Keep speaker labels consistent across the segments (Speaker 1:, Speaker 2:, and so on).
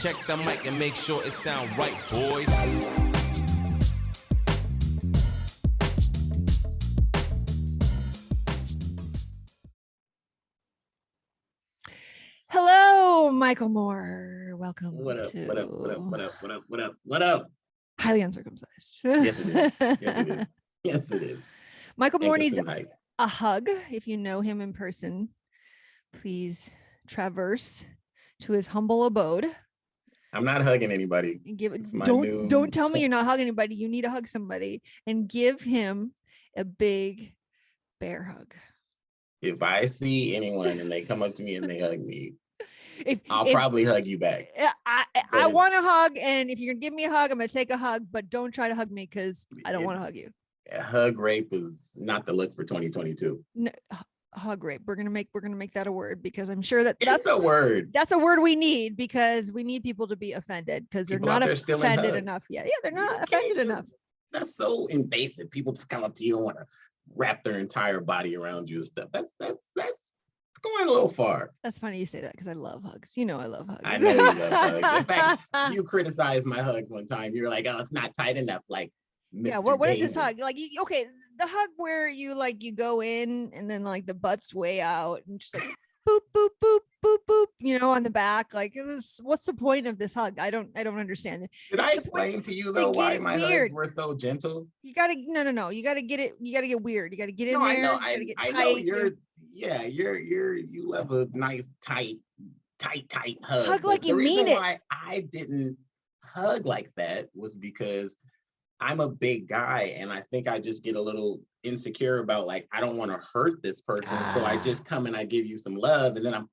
Speaker 1: Check the mic and make sure it sound right, boys.
Speaker 2: Hello, Michael Moore. Welcome.
Speaker 3: What up?
Speaker 2: To
Speaker 3: What up? What up? What up? What up? What up? What up?
Speaker 2: Highly Uncircumcised.
Speaker 3: Yes, it is. Yes, it is. Yes, it is.
Speaker 2: Michael Moore needs
Speaker 3: hype.
Speaker 2: a hug. If you know him in person, please traverse to his humble abode.
Speaker 3: I'm not hugging anybody.
Speaker 2: And don't tell me you're not hugging anybody. You need to hug somebody and give him a big bear hug.
Speaker 3: If I see anyone and they come up to me and they hug me, I'll probably hug you back.
Speaker 2: I want a hug, and if you're gonna give me a hug, I'm gonna take a hug, but don't try to hug me because I don't want to hug you.
Speaker 3: Hug rape is not the look for 2022.
Speaker 2: No, hug rape. We're gonna make that a word because I'm sure
Speaker 3: that's a word.
Speaker 2: That's a word we need because we need people to be offended because they're not offended enough yet. Yeah, they're not offended enough.
Speaker 3: That's so invasive. People just come up to you and want to wrap their entire body around you and stuff. That's going a little far.
Speaker 2: That's funny you say that because I love hugs. You know I love hugs.
Speaker 3: I know you love hugs. In fact, you criticized my hugs one time. You were like, "Oh, it's not tight enough." Like, Mr.
Speaker 2: Yeah. What is
Speaker 3: David.
Speaker 2: this hug? Like, okay, the hug where you go in and then like the butt's way out and just like boop boop boop boop boop. On the back. Like, what's the point of this hug? I don't understand it.
Speaker 3: Did I explain to you though why my hugs were so gentle?
Speaker 2: You gotta no. You gotta get it. You gotta get weird. You gotta get in there. I know.
Speaker 3: I know you love a nice tight hug.
Speaker 2: Hug like you mean it.
Speaker 3: The reason why I didn't hug like that was because I'm a big guy and I think I just get a little insecure about like, I don't want to hurt this person. So I just come and I give you some love and then I'm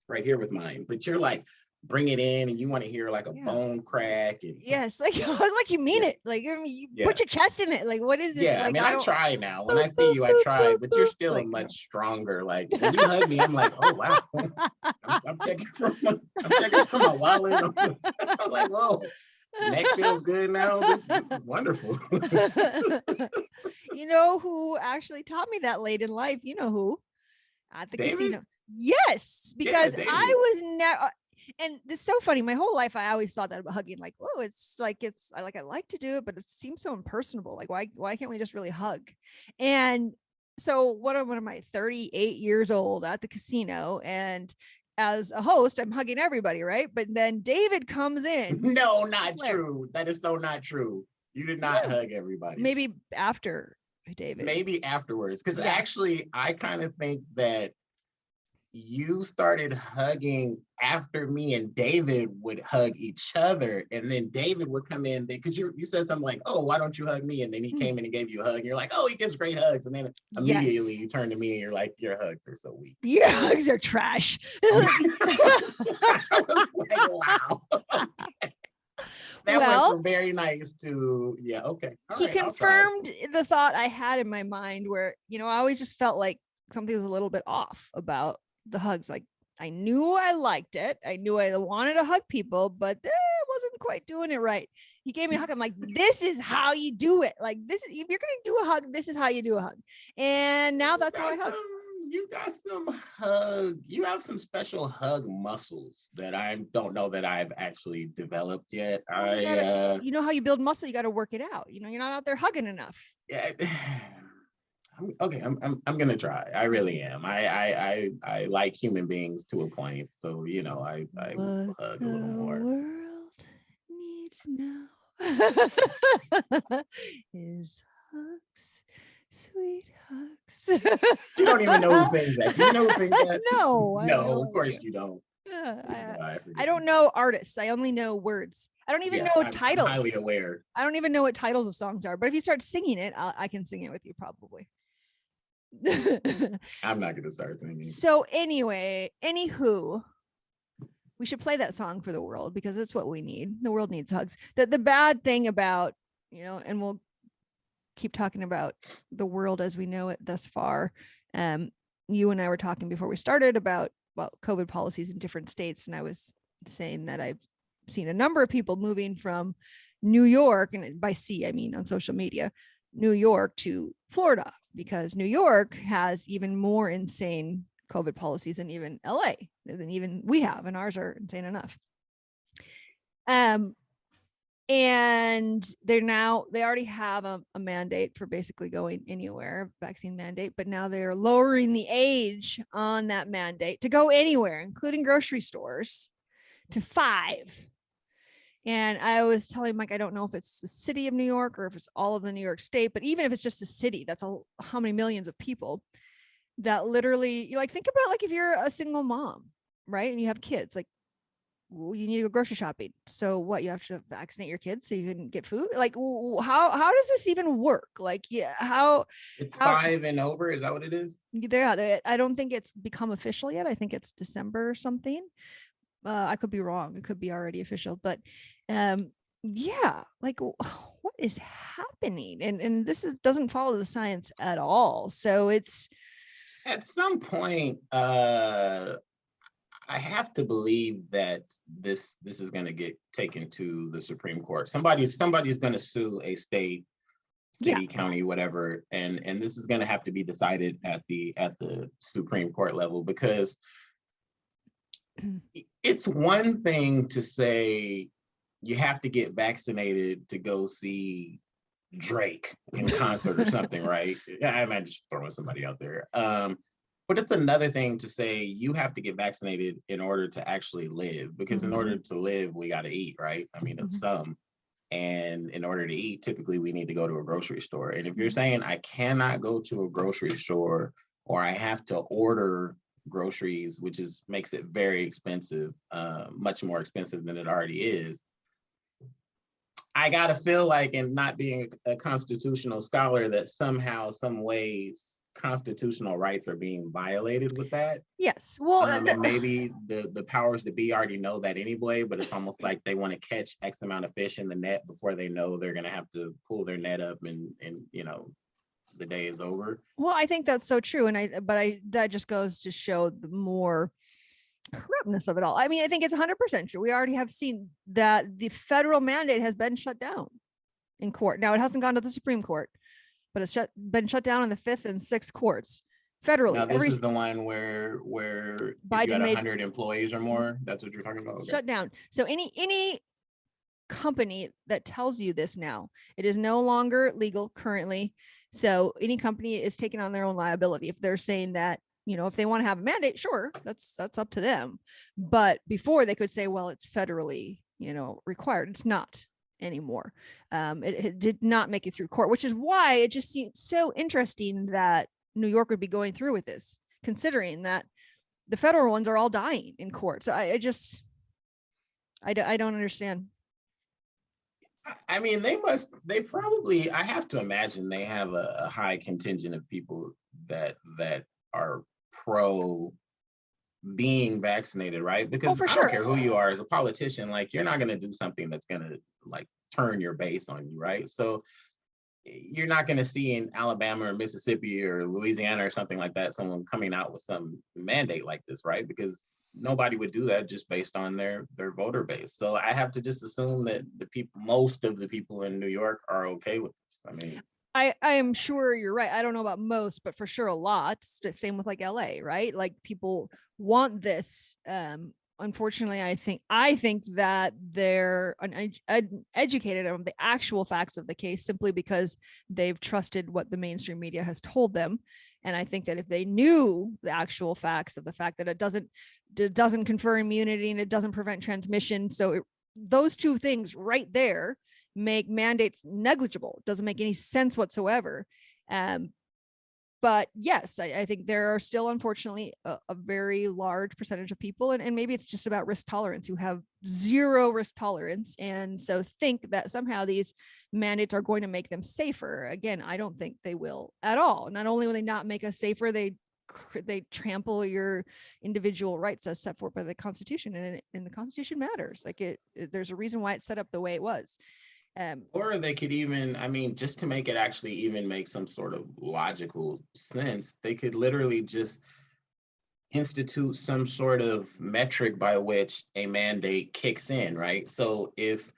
Speaker 3: right here with mine. But you're like, bring it in and you want to hear like a bone crack. And,
Speaker 2: yes, like you mean it. Like, I mean, you put your chest in it. Like, what is this?
Speaker 3: Yeah,
Speaker 2: like,
Speaker 3: I try now. When I see you, I try, but you're still like, much stronger. Like when you hug me, I'm like, oh wow. I'm checking from my wallet. I'm like, whoa. Neck feels good now. This is wonderful.
Speaker 2: You know who actually taught me that late in life? You know who? At the
Speaker 3: David?
Speaker 2: casino. Yes, because I was never. And it's so funny. My whole life, I always thought that about hugging. Like, oh, I like to do it, but it seems so impersonable. Like, why can't we just really hug? And so, what am I? 38 years old at the casino, and as a host, I'm hugging everybody, right? But then David comes in.
Speaker 3: No, not true. That is so not true. You did not hug everybody.
Speaker 2: Maybe after David.
Speaker 3: Maybe afterwards. Because actually, I kind of think that you started hugging after me and David would hug each other. And then David would come in because you said something like, oh, why don't you hug me? And then he came in and gave you a hug. And you're like, oh, he gives great hugs. And then immediately you turn to me and you're like, your hugs are so weak.
Speaker 2: Your hugs are trash.
Speaker 3: I was like, wow. Okay. That went from very nice to, okay.
Speaker 2: He confirmed the thought I had in my mind where, I always just felt like something was a little bit off about the hugs. Like, I knew I liked it. I knew I wanted to hug people, but I wasn't quite doing it right. He gave me a hug. I'm like, this is how you do it. Like, this is, if you're going to do a hug, this is how you do a hug. And now that's how I hug.
Speaker 3: You got some hug. You have some special hug muscles that I don't know that I've actually developed yet.
Speaker 2: You know how you build muscle? You got to work it out. You're not out there hugging enough.
Speaker 3: Yeah. Okay. I'm gonna try. I really am. I like human beings to a point. So I will hug a little more.
Speaker 2: The world needs now is hugs. Sweet hugs.
Speaker 3: You don't even know who sings that. Do you know who sings that?
Speaker 2: No.
Speaker 3: No, of course you don't.
Speaker 2: I don't know artists. I only know words. I don't even know titles.
Speaker 3: I'm highly aware.
Speaker 2: I don't even know what titles of songs are. But if you start singing it, I can sing it with you probably.
Speaker 3: I'm not going to start singing.
Speaker 2: So anywho, we should play that song for the world because that's what we need. The world needs hugs. The bad thing about, and we'll keep talking about the world as we know it thus far. You and I were talking before we started about COVID policies in different states. And I was saying that I've seen a number of people moving from New York, and by sea, I mean on social media, New York to Florida, because New York has even more insane COVID policies than even LA, than even we have, and ours are insane enough. And they already have a mandate for basically going anywhere, vaccine mandate, but now they're lowering the age on that mandate to go anywhere, including grocery stores, to 5. And I was telling Mike, I don't know if it's the city of New York or if it's all of the New York state, but even if it's just a city, that's how many millions of people that literally, you like, think about like if you're a single mom, right? And you have kids, like, well, you need to go grocery shopping. So what, you have to vaccinate your kids so you can get food? Like, how does this even work? Like, yeah,
Speaker 3: it's 5 and over. Is that what it is?
Speaker 2: Yeah, I don't think it's become official yet. I think it's December or something. I could be wrong. It could be already official, but yeah, like what is happening? And this doesn't follow the science at all. So it's
Speaker 3: at some point, I have to believe that this is going to get taken to the Supreme Court. Somebody's going to sue a city, county, whatever, and this is going to have to be decided at the Supreme Court level, because it's one thing to say you have to get vaccinated to go see Drake in concert or something, right? Yeah, I might just throwing somebody out there. But it's another thing to say you have to get vaccinated in order to actually live, because in order to live, we got to eat, right? I mean, it's some. And in order to eat, typically we need to go to a grocery store. And if you're saying I cannot go to a grocery store, or I have to order groceries, which makes it very expensive, much more expensive than it already is, I gotta feel like, and not being a constitutional scholar, that somehow, some ways, constitutional rights are being violated with that.
Speaker 2: Yes. Well,
Speaker 3: and maybe the powers that be already know that anyway, but it's almost like they want to catch X amount of fish in the net before they know they're gonna have to pull their net up, and the day is over.
Speaker 2: Well, I think that's so true, that just goes to show the more corruptness of it all. I mean, I think it's 100% true. We already have seen that the mandate has been shut down in court. Now, it hasn't gone to the Supreme Court, but it's been shut down in the 5th and 6th courts federally.
Speaker 3: Now, this is the one where Biden, you got 100 employees or more. That's what you're talking about. Okay.
Speaker 2: Shut down. So any company that tells you this now, it is no longer legal currently. So any company is taking on their own liability if they're saying that, if they want to have a mandate, sure, that's up to them. But before, they could say, well, it's federally, required. It's not anymore. It did not make it through court, which is why it just seems so interesting that New York would be going through with this, considering that the federal ones are all dying in court. So I don't understand.
Speaker 3: I mean, they probably, I have to imagine they have a high contingent of people that are pro being vaccinated, right? Because I don't care who you are as a politician, like, you're not going to do something that's going to like turn your base on you, right? So you're not going to see in Alabama or Mississippi or Louisiana or something like that, someone coming out with some mandate like this, right? Because nobody would do that just based on their voter base. So I have to just assume that most of the people in New York are okay with this. I mean,
Speaker 2: I am sure you're right. I don't know about most, but for sure a lot. Same with like LA, right? Like, people want this. Unfortunately, I think that they're uneducated on the actual facts of the case, simply because they've trusted what the mainstream media has told them. And I think that if they knew the actual facts of the fact that it doesn't confer immunity and it doesn't prevent transmission, those two things right there make mandates negligible. It doesn't make any sense whatsoever. But yes, I think there are still, unfortunately, a very large percentage of people, and maybe it's just about risk tolerance, who have zero risk tolerance, and so think that somehow these mandates are going to make them safer. Again, I don't think they will at all. Not only will they not make us safer, they trample your individual rights as set forth by the Constitution, and the Constitution matters. Like, there's a reason why it's set up the way it was.
Speaker 3: Or they could even, I mean, just to make it actually even make some sort of logical sense, they could literally just institute some sort of metric by which a mandate kicks in, right? So if,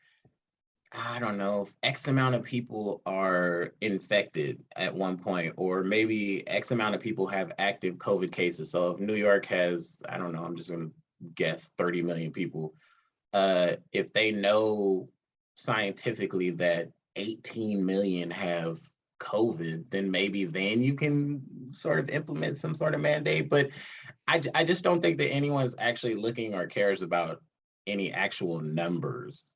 Speaker 3: I don't know, if X amount of people are infected at one point, or maybe X amount of people have active COVID cases. So if New York has, I don't know, I'm just going to guess 30 million people, if they know scientifically that 18 million have COVID, then maybe then you can sort of implement some sort of mandate. But I just don't think that anyone's actually looking or cares about any actual numbers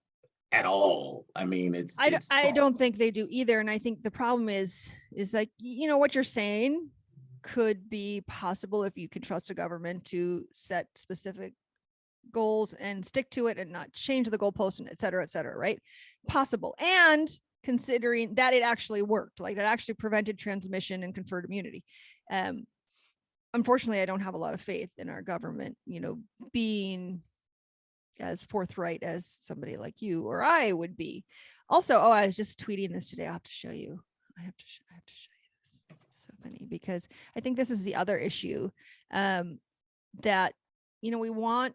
Speaker 3: at all. I mean,
Speaker 2: I don't think they do either. And I think the problem is like, what you're saying could be possible if you can trust a government to set specific goals and stick to it and not change the goalpost and et cetera, right? Possible. And considering that it actually worked, like it actually prevented transmission and conferred immunity. Unfortunately, I don't have a lot of faith in our government, being as forthright as somebody like you or I would be. Also, I was just tweeting this today. I'll have to show you. I have to show you this. It's so funny because I think this is the other issue that, we want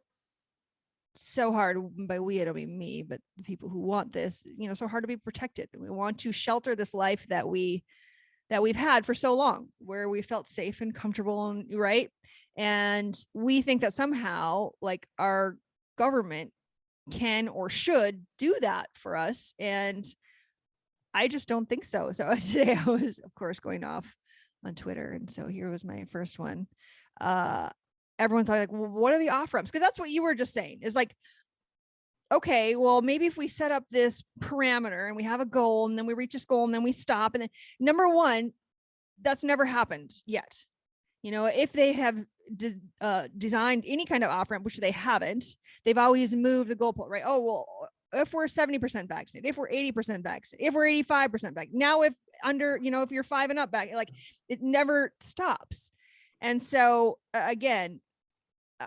Speaker 2: so hard. By we, I don't mean me, but the people who want this, so hard to be protected. We want to shelter this life that we've had for so long, where we felt safe and comfortable, and right. And we think that somehow, like, our government can or should do that for us. And I just don't think so. So today I was, of course, going off on Twitter. And so here was my first one. Everyone's like, well, what are the off ramps? Because that's what you were just saying, is like, okay, well, maybe if we set up this parameter and we have a goal and then we reach this goal and then we stop. And then, number one, that's never happened yet. If they have designed any kind of off ramp, which they haven't, they've always moved the goalpost, right? Oh, well, if we're 70% vaccinated, if we're 80% vaccinated, if we're 85% back, now if under, if you're 5 and up back, like, it never stops. And so again,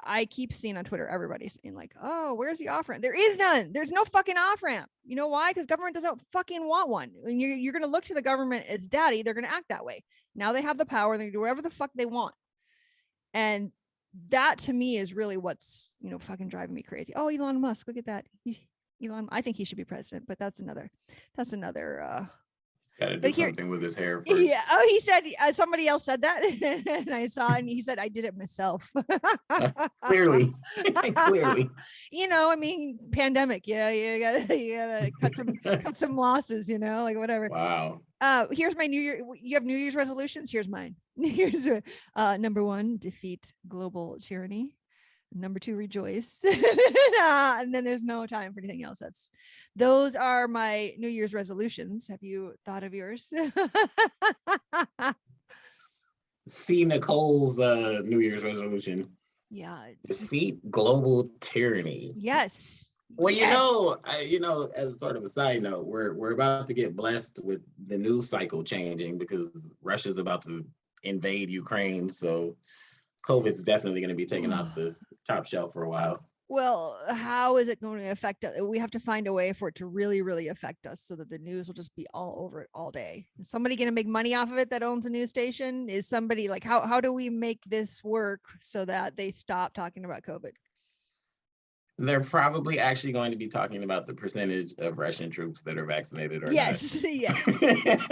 Speaker 2: I keep seeing on Twitter, everybody saying like, oh, where's the off ramp? There is none. There's no fucking off ramp. You know why? Because government doesn't fucking want one. When you're going to look to the government as daddy, they're going to act that way. Now they have the power. They can do whatever the fuck they want. And that to me is really what's, fucking driving me crazy. Oh, Elon Musk, look at that. Elon, I think he should be president, but that's another,
Speaker 3: got to do something with his hair first.
Speaker 2: Yeah. Oh, he said, somebody else said that. And I saw it, and he said, I did it myself.
Speaker 3: Clearly. Clearly.
Speaker 2: I mean, pandemic. Yeah. You gotta cut some losses, like whatever.
Speaker 3: Wow.
Speaker 2: Here's my you have New Year's resolutions. Here's mine. Here's number 1, defeat global tyranny. Number 2, rejoice. And then there's no time for anything else. Those are my New Year's resolutions. Have you thought of yours?
Speaker 3: See Nichoel's New Year's resolution.
Speaker 2: Yeah.
Speaker 3: Defeat global tyranny.
Speaker 2: Yes.
Speaker 3: Well, as sort of a side note, we're about to get blessed with the news cycle changing because Russia's about to invade Ukraine. So COVID's definitely going to be taken off the top shelf for a while.
Speaker 2: Well, how is it going to affect us? We have to find a way for it to really, really affect us so that the news will just be all over it all day. Is somebody going to make money off of it that owns a news station? Is somebody like, how do we make this work so that they stop talking about COVID?
Speaker 3: They're probably actually going to be talking about the percentage of Russian troops that are vaccinated or not.
Speaker 2: Yes.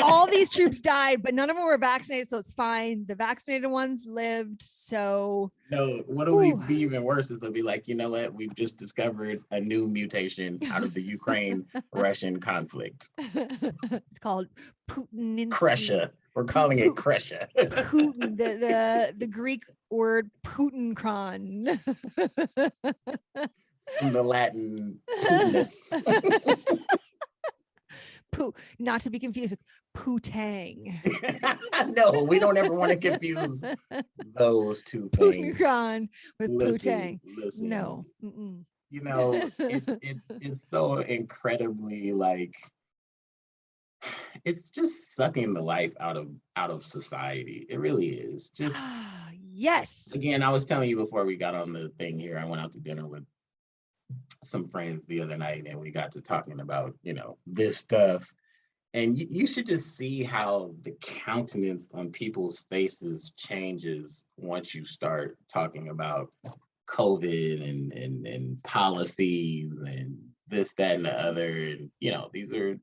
Speaker 2: All these troops died, but none of them were vaccinated, so it's fine. The vaccinated ones lived, so...
Speaker 3: No, what'll be even worse is they'll be like, you know what? We've just discovered a new mutation out of the Ukraine-Russian conflict.
Speaker 2: It's called Putin.
Speaker 3: Krusha. We're calling it Krusha.
Speaker 2: Putin, the Greek word Putinkron.
Speaker 3: From the Latin Putinus.
Speaker 2: Not to be confused with Putang.
Speaker 3: No, we don't ever want to confuse those two things.
Speaker 2: Putinkron with Putang.
Speaker 3: Listen.
Speaker 2: No.
Speaker 3: It's so incredibly like, it's just sucking the life out of society. It really is. Just
Speaker 2: yes.
Speaker 3: Again, I was telling you before we got on the thing here, I went out to dinner with some friends the other night and we got to talking about, this stuff. And you should just see how the countenance on people's faces changes once you start talking about COVID and policies and this, that, and the other. And, these are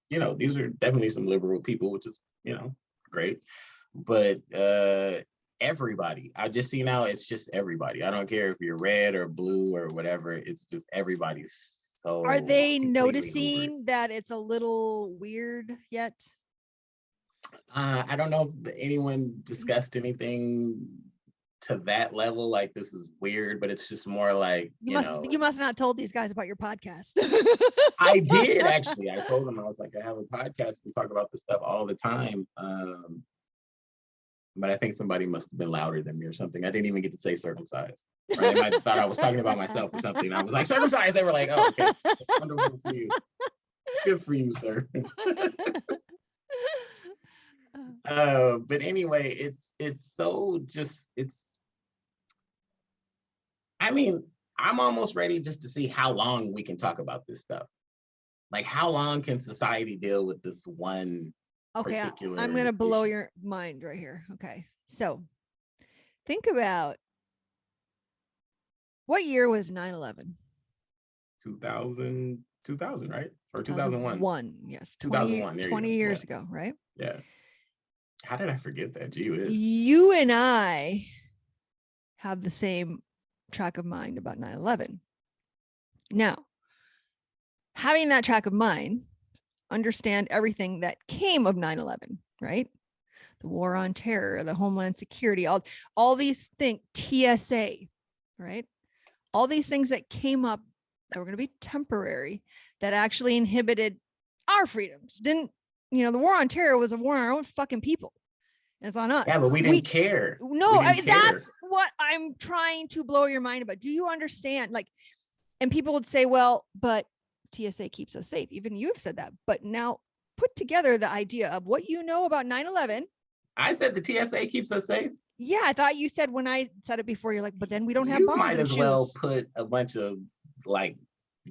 Speaker 3: definitely some liberal people, which is, great. But everybody, I just see now it's just everybody. I don't care if you're red or blue or whatever. It's just everybody's so
Speaker 2: Are they
Speaker 3: completely over it.
Speaker 2: noticing that it's a little weird yet?
Speaker 3: I don't know if anyone discussed anything to that level, like this is weird, but it's just more like,
Speaker 2: You must not told these guys about your podcast.
Speaker 3: I did actually. I told them, I was like, I have a podcast. We talk about this stuff all the time. But I think somebody must have been louder than me or something. I didn't even get to say circumcised. Right? They might have thought I was talking about myself or something. I was like, circumcised. They were like, oh, okay. Wonderful for you. Good for you, sir. But anyway, it's so just, I mean, I'm almost ready just to see how long we can talk about this stuff. Like, how long can society deal with this one particular
Speaker 2: I'm going to blow
Speaker 3: issue?
Speaker 2: your mind right here. Okay. So think about, what year was 9/11?
Speaker 3: 2000, right? Or 2001?
Speaker 2: Yes.
Speaker 3: 2001.
Speaker 2: 20 years ago, right?
Speaker 3: Yeah. How did I forget that? Gee whiz.
Speaker 2: You and I have the same track of mind about 9/11. Now, having that track of mind, understand everything that came of 9/11, right? The war on terror, the homeland security, all these things, TSA, right? All these things that came up that were going to be temporary, that actually inhibited our freedoms. The war on terror was a war on our own fucking people. It's on us.
Speaker 3: Yeah, but we didn't care.
Speaker 2: No,
Speaker 3: We didn't care.
Speaker 2: That's what I'm trying to blow your mind about. Do you understand? Like, and people would say, well, but TSA keeps us safe. Even you have said that. But now put together the idea of what you know about 9/11.
Speaker 3: I said the TSA keeps us safe.
Speaker 2: Yeah, I thought you said, when I said it before, you're like, but then we don't have
Speaker 3: You
Speaker 2: bombs
Speaker 3: might
Speaker 2: and
Speaker 3: as
Speaker 2: shoes.
Speaker 3: well put a bunch of like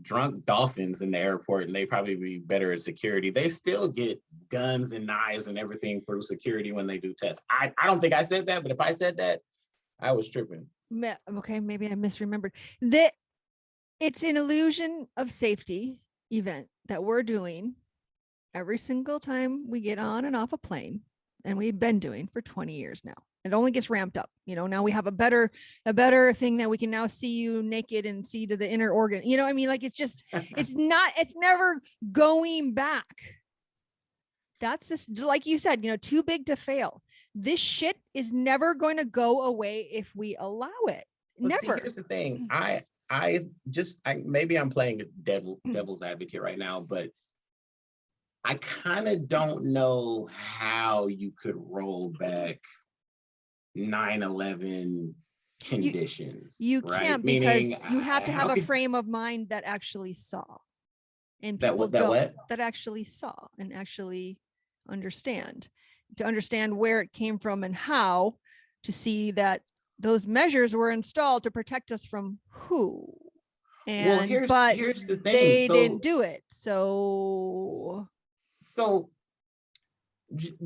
Speaker 3: drunk dolphins in the airport and they probably be better at security. They still get guns and knives and everything through security when they do tests. I don't think I said that, but if I said that, I was tripping.
Speaker 2: Okay, maybe I misremembered. That it's an illusion of safety event that we're doing every single time we get on and off a plane, and we've been doing for 20 years now. It only gets ramped up. Now we have a better thing that we can now see you naked and see to the inner organ. I mean, like, it's never going back. That's just, like you said, too big to fail. This shit is never going to go away if we allow it.
Speaker 3: But
Speaker 2: Never.
Speaker 3: See, here's the thing. Maybe I'm playing devil's advocate right now, but I kind of don't know how you could roll back 9/11 conditions.
Speaker 2: You
Speaker 3: right?
Speaker 2: can't, because you have to have a frame of mind that actually saw, and people that actually saw and actually understand, to understand where it came from and how to see that those measures were installed to protect us from who. And
Speaker 3: here's the thing.
Speaker 2: They didn't do it. So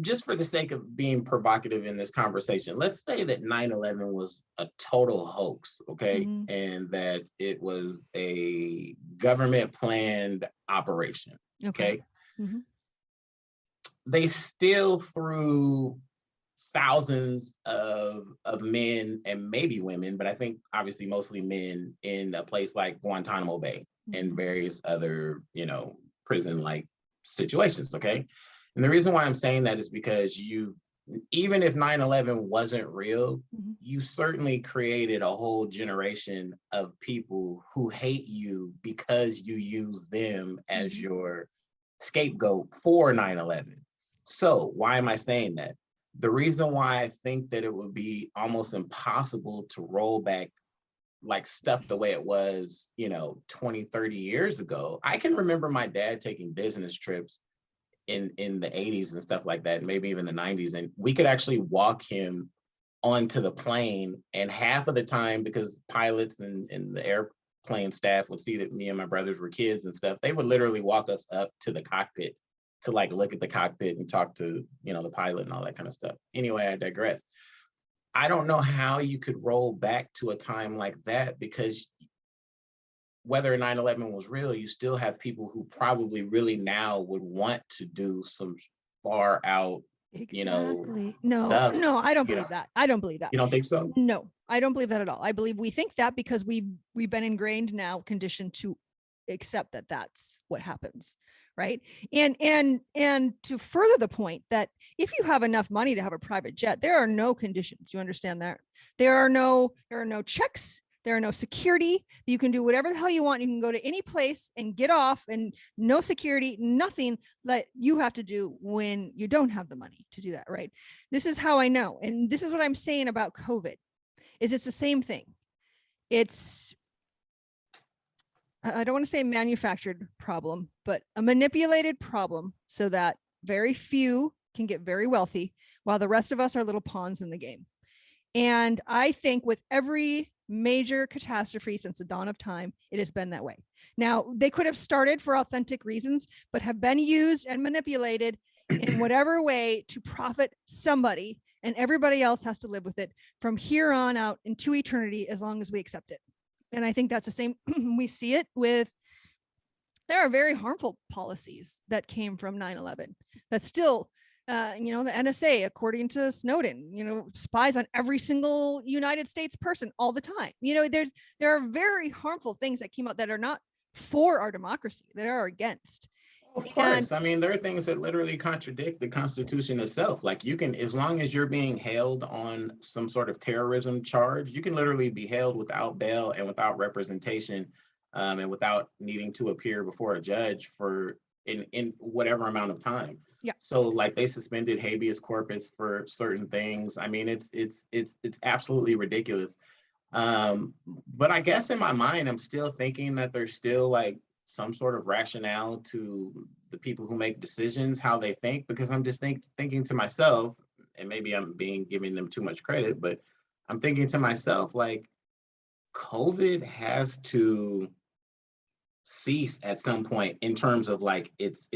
Speaker 3: just for the sake of being provocative in this conversation, let's say that 9/11 was a total hoax, okay?
Speaker 2: Mm-hmm.
Speaker 3: And that it was a government planned operation, okay?
Speaker 2: Mm-hmm.
Speaker 3: They still threw thousands of men and maybe women, but I think obviously mostly men, in a place like Guantanamo Bay and various other, prison-like situations, okay? And the reason why I'm saying that is because even if 9/11 wasn't real, you certainly created a whole generation of people who hate you because you use them as your scapegoat for 9/11. So why am I saying that? The reason why I think that it would be almost impossible to roll back like stuff the way it was, 20, 30 years ago. I can remember my dad taking business trips in the 80s and stuff like that, maybe even the 90s. And we could actually walk him onto the plane. And half of the time, because pilots and the airplane staff would see that me and my brothers were kids and stuff, they would literally walk us up to the cockpit to like look at the cockpit and talk to, the pilot and all that kind of stuff. Anyway, I digress. I don't know how you could roll back to a time like that, because whether 9/11 was real, you still have people who probably really now would want to do some far out,
Speaker 2: Exactly.
Speaker 3: stuff.
Speaker 2: No, I don't believe that. I don't believe that.
Speaker 3: You don't think so?
Speaker 2: No, I don't believe that at all. I believe we think that because we've been ingrained now, conditioned to accept that that's what happens, right? And to further the point that if you have enough money to have a private jet, there are no conditions. You understand that? There are no checks. There are no security. You can do whatever the hell you want. You can go to any place and get off, and no security, nothing that you have to do when you don't have the money to do that, right? This is how I know. And this is what I'm saying about COVID, is it's the same thing. It's, I don't want to say manufactured problem, but a manipulated problem so that very few can get very wealthy while the rest of us are little pawns in the game. And I think with every major catastrophe since the dawn of time, it has been that way. Now, they could have started for authentic reasons, but have been used and manipulated in whatever way to profit somebody, and everybody else has to live with it from here on out into eternity as long as we accept it. And I think that's the same. We see it with, there are very harmful policies that came from 9/11 that still, the NSA, according to Snowden, spies on every single United States person all the time. There are very harmful things that came out that are not for our democracy, that are against.
Speaker 3: Of course. I mean, there are things that literally contradict the Constitution itself. Like, you can, as long as you're being held on some sort of terrorism charge, you can literally be held without bail and without representation, and without needing to appear before a judge for in whatever amount of time.
Speaker 2: Yeah.
Speaker 3: So like, they suspended habeas corpus for certain things. I mean, it's absolutely ridiculous. But I guess in my mind, I'm still thinking that there's still like some sort of rationale to the people who make decisions, how they think, because I'm just thinking to myself, and maybe I'm giving them too much credit, but I'm thinking to myself, like, COVID has to cease at some point in terms of like its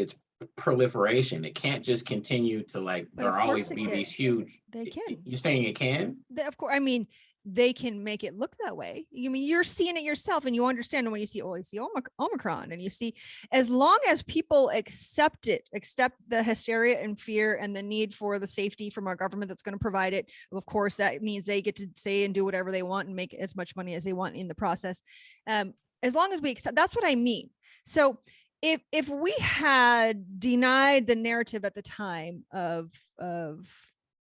Speaker 3: proliferation. It can't just continue to, like, there always be these huge.
Speaker 2: They can.
Speaker 3: You're saying it can?
Speaker 2: Of course. I mean, they can make it look that way. You mean, you're seeing it yourself, and you understand when you see Omicron, and you see, as long as people accept the hysteria and fear and the need for the safety from our government that's going to provide it. Of course, that means they get to say and do whatever they want and make as much money as they want in the process. As long as we accept, that's what I mean. So if we had denied the narrative at the time of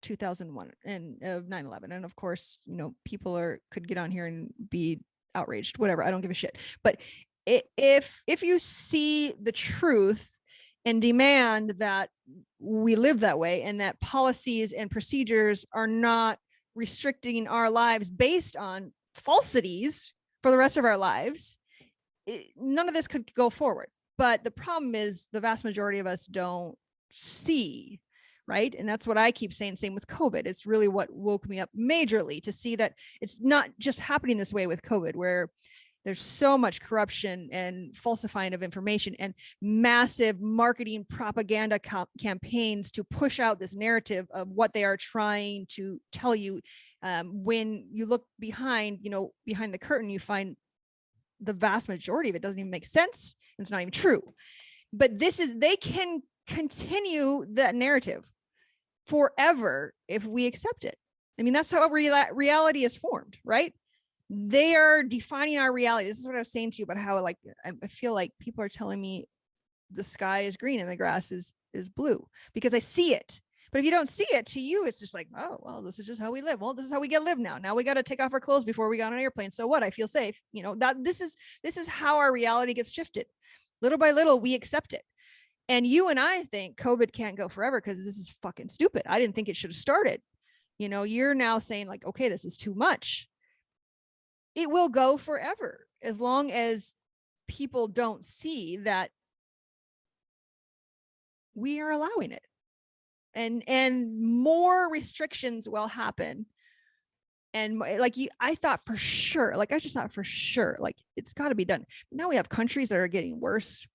Speaker 2: 2001 and of 9/11, and of course, people could get on here and be outraged, whatever, I don't give a shit. But if you see the truth and demand that we live that way, and that policies and procedures are not restricting our lives based on falsities for the rest of our lives, none of this could go forward. But the problem is the vast majority of us don't see, right? And that's what I keep saying. Same with COVID. It's really what woke me up majorly, to see that it's not just happening this way with COVID, where there's so much corruption and falsifying of information and massive marketing propaganda campaigns to push out this narrative of what they are trying to tell you. When you look behind the curtain, you find the vast majority of it doesn't even make sense. It's not even true. But they can continue that narrative forever if we accept it. I mean, that's how reality is formed, right? They are defining our reality. This is what I was saying to you about how, like, I feel like people are telling me the sky is green and the grass is blue because I see it. But if you don't see it, to you, it's just like, oh, well, this is just how we live. Well, this is how we get live now. Now we got to take off our clothes before we got on an airplane. So what? I feel safe. That this is how our reality gets shifted. Little by little, we accept it. And you and I think COVID can't go forever because this is fucking stupid. I didn't think it should have started. You're now saying, like, okay, this is too much. It will go forever as long as people don't see that we are allowing it. And more restrictions will happen. And like I thought for sure, like it's got to be done. Now we have countries that are getting worse.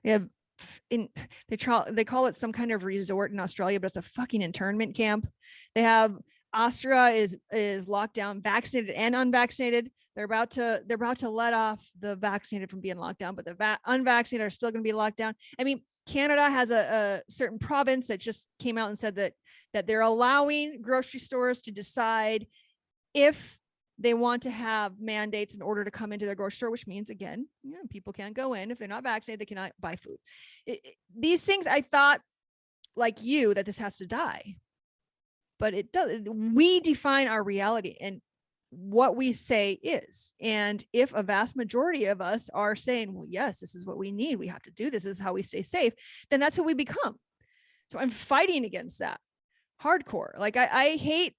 Speaker 2: We have they call it some kind of resort in Australia, but it's a fucking internment camp. They have Austria is locked down, vaccinated and unvaccinated. They're about to let off the vaccinated from being locked down, but the unvaccinated are still going to be locked down. I mean, Canada has a certain province that just came out and said that they're allowing grocery stores to decide if They want to have mandates in order to come into their grocery store, which means, again, people can't go in. If they're not vaccinated, they cannot buy food. These things, I thought, like you, that this has to die. But it does. We define our reality and what we say is. And if a vast majority of us are saying, well, yes, this is what we need, we have to do this, is how we stay safe, then that's who we become. So I'm fighting against that hardcore. Like I hate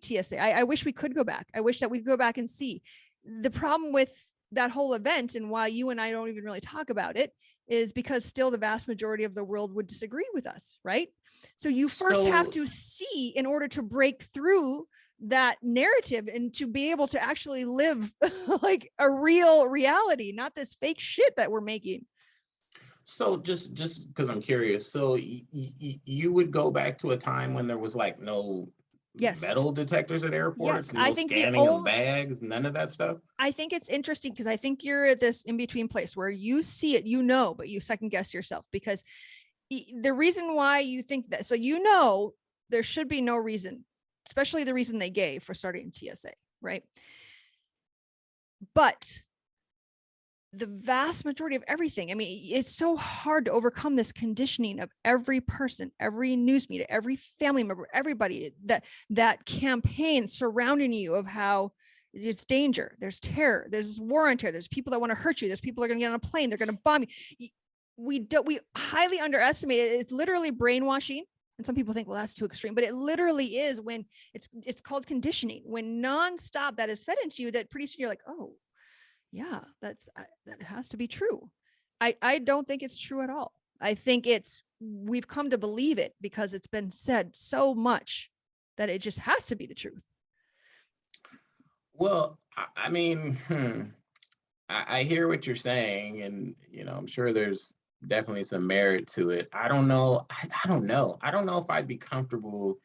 Speaker 2: TSA. I wish we could go back. I wish that we could go back and see. The problem with that whole event, and why you and I don't even really talk about it, is because still the vast majority of the world would disagree with us, right? So you first have to see, in order to break through that narrative and to be able to actually live like a real reality, not this fake shit that we're making.
Speaker 3: So just because I'm curious, so you would go back to a time when there was like no metal detectors at airports, no scanning of bags, none of that stuff?
Speaker 2: I think it's interesting because I think you're at this in-between place where you see it, but you second guess yourself, because the reason why you think that, so there should be no reason, especially the reason they gave for starting TSA, right? But the vast majority of everything, I mean, it's so hard to overcome this conditioning of every person, every news media, every family member, everybody, that campaign surrounding you of how it's danger, there's terror, there's war on terror, there's people that want to hurt you, there's people that are going to get on a plane, they're going to bomb you. We highly underestimate it. It's literally brainwashing. And some people think, well, that's too extreme, but it literally is, when it's called conditioning, when nonstop that is fed into you, that pretty soon you're like, oh yeah, that has to be true. I don't think it's true at all. I think we've come to believe it because it's been said so much that it just has to be the truth.
Speaker 3: Well, I mean, I hear what you're saying, and I'm sure there's definitely some merit to it. I don't know. I don't know if I'd be comfortable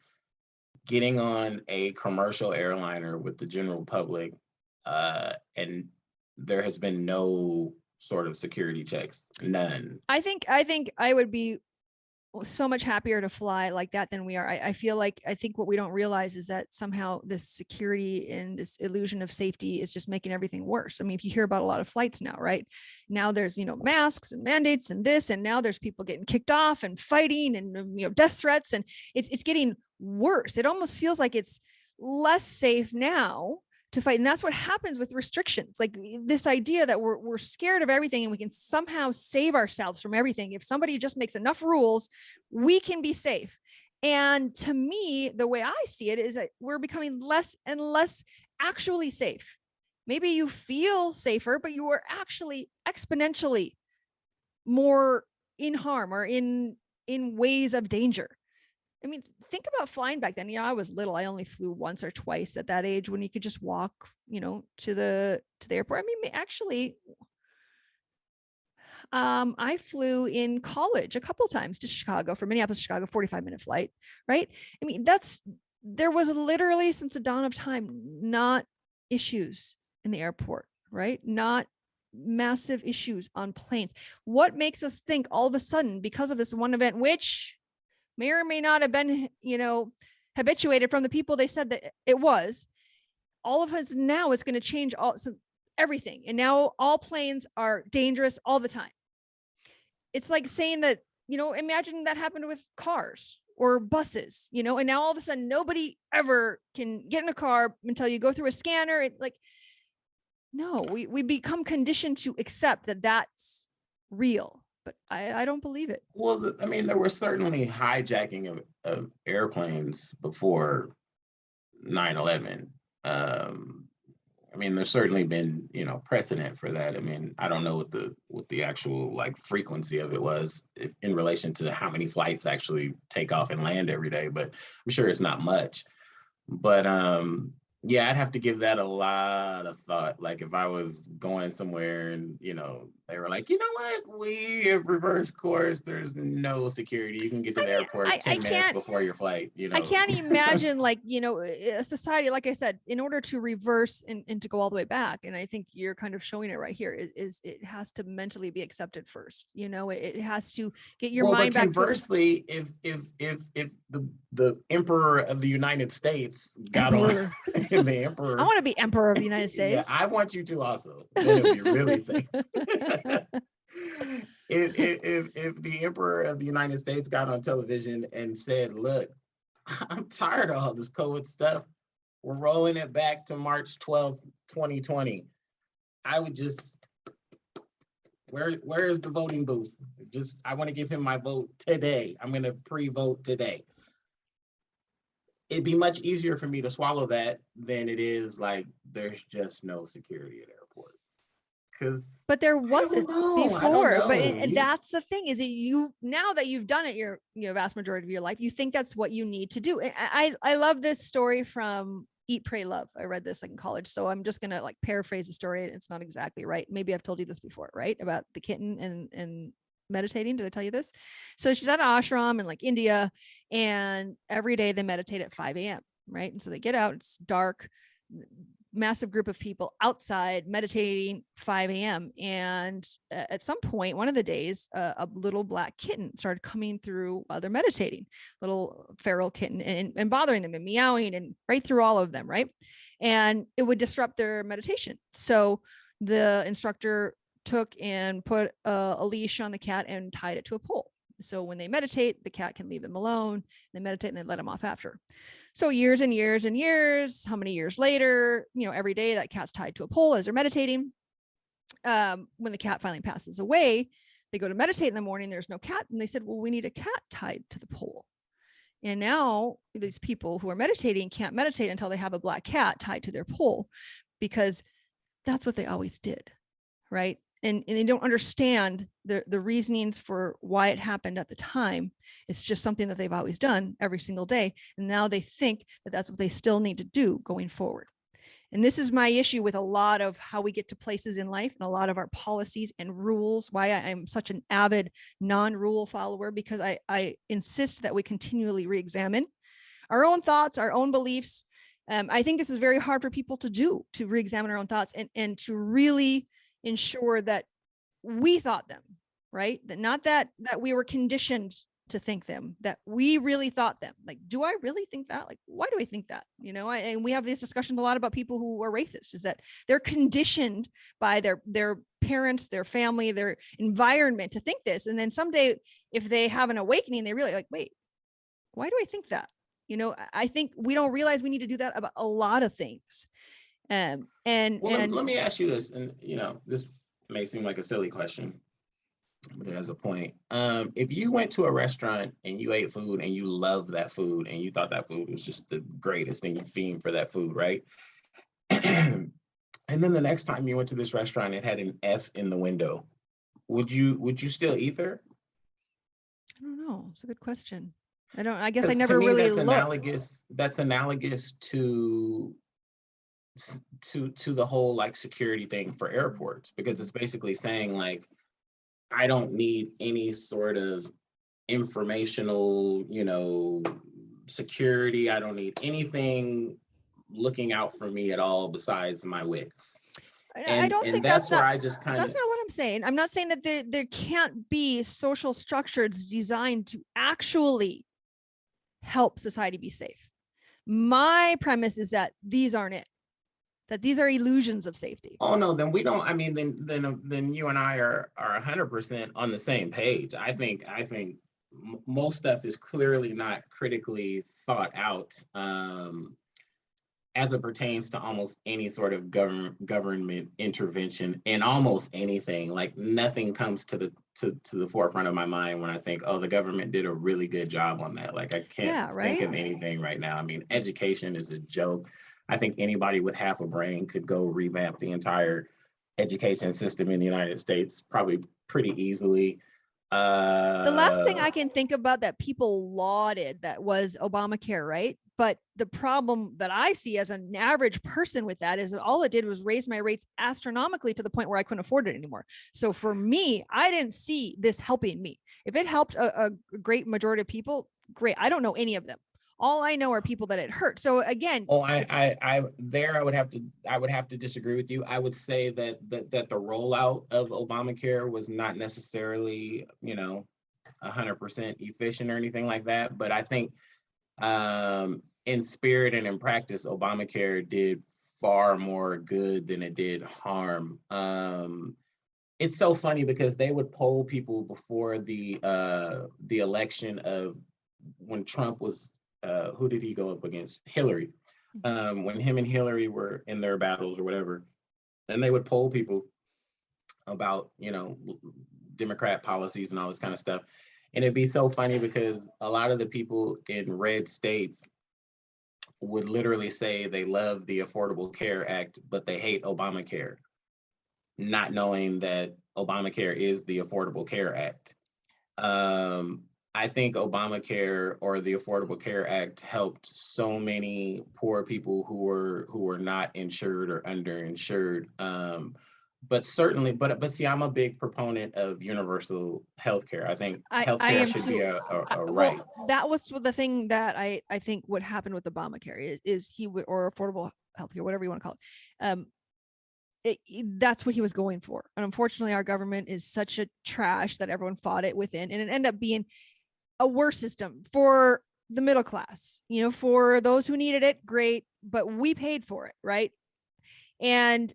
Speaker 3: getting on a commercial airliner with the general public, and there has been no sort of security checks, none.
Speaker 2: I think I would be so much happier to fly like that than we are. I think what we don't realize is that somehow this security and this illusion of safety is just making everything worse. I mean, if you hear about a lot of flights now, right? Now there's, masks and mandates and this, and now there's people getting kicked off and fighting and, death threats, and it's getting worse. It almost feels like it's less safe now to fight. And that's what happens with restrictions. Like this idea that we're scared of everything and we can somehow save ourselves from everything. If somebody just makes enough rules, we can be safe. And to me, the way I see it is that we're becoming less and less actually safe. Maybe you feel safer, but you are actually exponentially more in harm or in ways of danger. I mean, think about flying back then. I was little. I only flew once or twice at that age when you could just walk, to the airport. I mean, actually, I flew in college a couple of times to Chicago, from Minneapolis to Chicago, 45-minute flight, right? I mean, there was literally, since the dawn of time, not issues in the airport, right? Not massive issues on planes. What makes us think all of a sudden, because of this one event, which may or may not have been, habituated from the people they said that it was, all of us now it's going to change everything. And now all planes are dangerous all the time. It's like saying that, imagine that happened with cars or buses, and now all of a sudden nobody ever can get in a car until you go through a scanner. No, we become conditioned to accept that that's real. But I don't believe it.
Speaker 3: Well, I mean, there was certainly hijacking of airplanes before 9/11. I mean, there's certainly been, precedent for that. I mean, I don't know what the actual frequency of it was in relation to how many flights actually take off and land every day, but I'm sure it's not much. But yeah, I'd have to give that a lot of thought. Like if I was going somewhere and, they were like, you know what, we have reversed course. There's no security. You can get to the airport 10 minutes before your flight.
Speaker 2: I can't imagine a society, like I said, in order to reverse and to go all the way back. And I think you're kind of showing it right here is it has to mentally be accepted first. It has to get your mind back. Conversely,
Speaker 3: if the emperor of the United States got on the emperor.
Speaker 2: I want to be emperor of the United
Speaker 3: Yeah,
Speaker 2: States.
Speaker 3: I want you to also. Then it'll be really safe. If the emperor of the United States got on television and said, "Look, I'm tired of all this COVID stuff. We're rolling it back to March 12th, 2020." I would just, where is the voting booth? I want to give him my vote today. I'm going to pre-vote today. It'd be much easier for me to swallow that than it is like there's just no security at airports.
Speaker 2: But there wasn't before. But that's the thing, is that you, now that you've done it your vast majority of your life, you think that's what you need to do. I love this story from Eat, Pray, Love. I read this in college, so I'm just gonna like paraphrase the story. It's not exactly right. Maybe I've told you this before, right? About the kitten and meditating. Did I tell you this? So she's at an ashram in like India, and every day they meditate at 5 a.m. right? And so they get out, it's dark, massive group of people outside meditating, 5 a.m. And at some point, one of the days, a little black kitten started coming through while they're meditating, little feral kitten, and bothering them and meowing and right through all of them, right? And it would disrupt their meditation. So the instructor took and put a leash on the cat and tied it to a pole. So when they meditate, the cat can leave them alone. They meditate and they let them off after. So years and years and years, how many years later, every day that cat's tied to a pole as they're meditating. When the cat finally passes away, they go to meditate in the morning, there's no cat. And they said, well, we need a cat tied to the pole. And now these people who are meditating can't meditate until they have a black cat tied to their pole, because that's what they always did, right? And they don't understand the reasonings for why it happened at the time. It's just something that they've always done every single day. And now they think that that's what they still need to do going forward. And this is my issue with a lot of how we get to places in life and a lot of our policies and rules, why I'm such an avid non-rule follower, because I insist that we continually re-examine our own thoughts, our own beliefs. I think this is very hard for people to do, to re-examine our own thoughts and to really ensure that we thought them, right? That not that we were conditioned to think them, that we really thought them. Like, do I really think that? Like, why do I think that? And we have this discussion a lot about people who are racist, is that they're conditioned by their parents, their family, their environment to think this. And then someday, if they have an awakening, they really like, wait, why do I think that? I think we don't realize we need to do that about a lot of things. Let me
Speaker 3: ask you this, and this may seem like a silly question, but it has a point. If you went to a restaurant and you ate food and you loved that food and you thought that food was just the greatest and you fiend for that food, right? And then the next time you went to this restaurant, it had an F in the window. Would you still eat there?
Speaker 2: I don't know. It's a good question. I guess I never really looked.
Speaker 3: That's analogous to the whole like security thing for airports, because it's basically saying like, I don't need any sort of informational, security. I don't need anything looking out for me at all besides my wits.
Speaker 2: I don't think that's where I just kind of, that's not what I'm saying. I'm not saying that there can't be social structures designed to actually help society be safe. My premise is that these aren't it. That these are illusions of safety.
Speaker 3: Oh no, then we don't. I mean, then you and I are 100% on the same page. I think most stuff is clearly not critically thought out as it pertains to almost any sort of government intervention in almost anything. Like nothing comes to the forefront of my mind when I think, oh, the government did a really good job on that. Like I can't think of anything right now. I mean, education is a joke. I think anybody with half a brain could go revamp the entire education system in the United States probably pretty easily.
Speaker 2: The last thing I can think about that people lauded that was Obamacare, right? But the problem that I see as an average person with that is that all it did was raise my rates astronomically to the point where I couldn't afford it anymore. So for me, I didn't see this helping me. If it helped a great majority of people, great. I don't know any of them. All I know are people that it hurt. So again,
Speaker 3: I would have to disagree with you. I would say that the rollout of Obamacare was not necessarily 100% efficient or anything like that. But I think in spirit and in practice, Obamacare did far more good than it did harm. It's so funny because they would poll people before the election of when Trump was, who did he go up against? Hillary. When him and Hillary were in their battles or whatever, and they would poll people about, Democrat policies and all this kind of stuff. And it'd be so funny because a lot of the people in red states would literally say they love the Affordable Care Act, but they hate Obamacare, not knowing that Obamacare is the Affordable Care Act. I think Obamacare or the Affordable Care Act helped so many poor people who were not insured or underinsured. But certainly, but see, I'm a big proponent of universal healthcare. I think
Speaker 2: I
Speaker 3: healthcare
Speaker 2: am
Speaker 3: should be
Speaker 2: too.
Speaker 3: a right.
Speaker 2: Well, that was the thing that I think what happened with Obamacare is he would, or affordable healthcare, whatever you want to call it. That's what he was going for. And unfortunately, our government is such a trash that everyone fought it within, and it ended up being a worse system for the middle class, for those who needed it, great, but we paid for it, right? And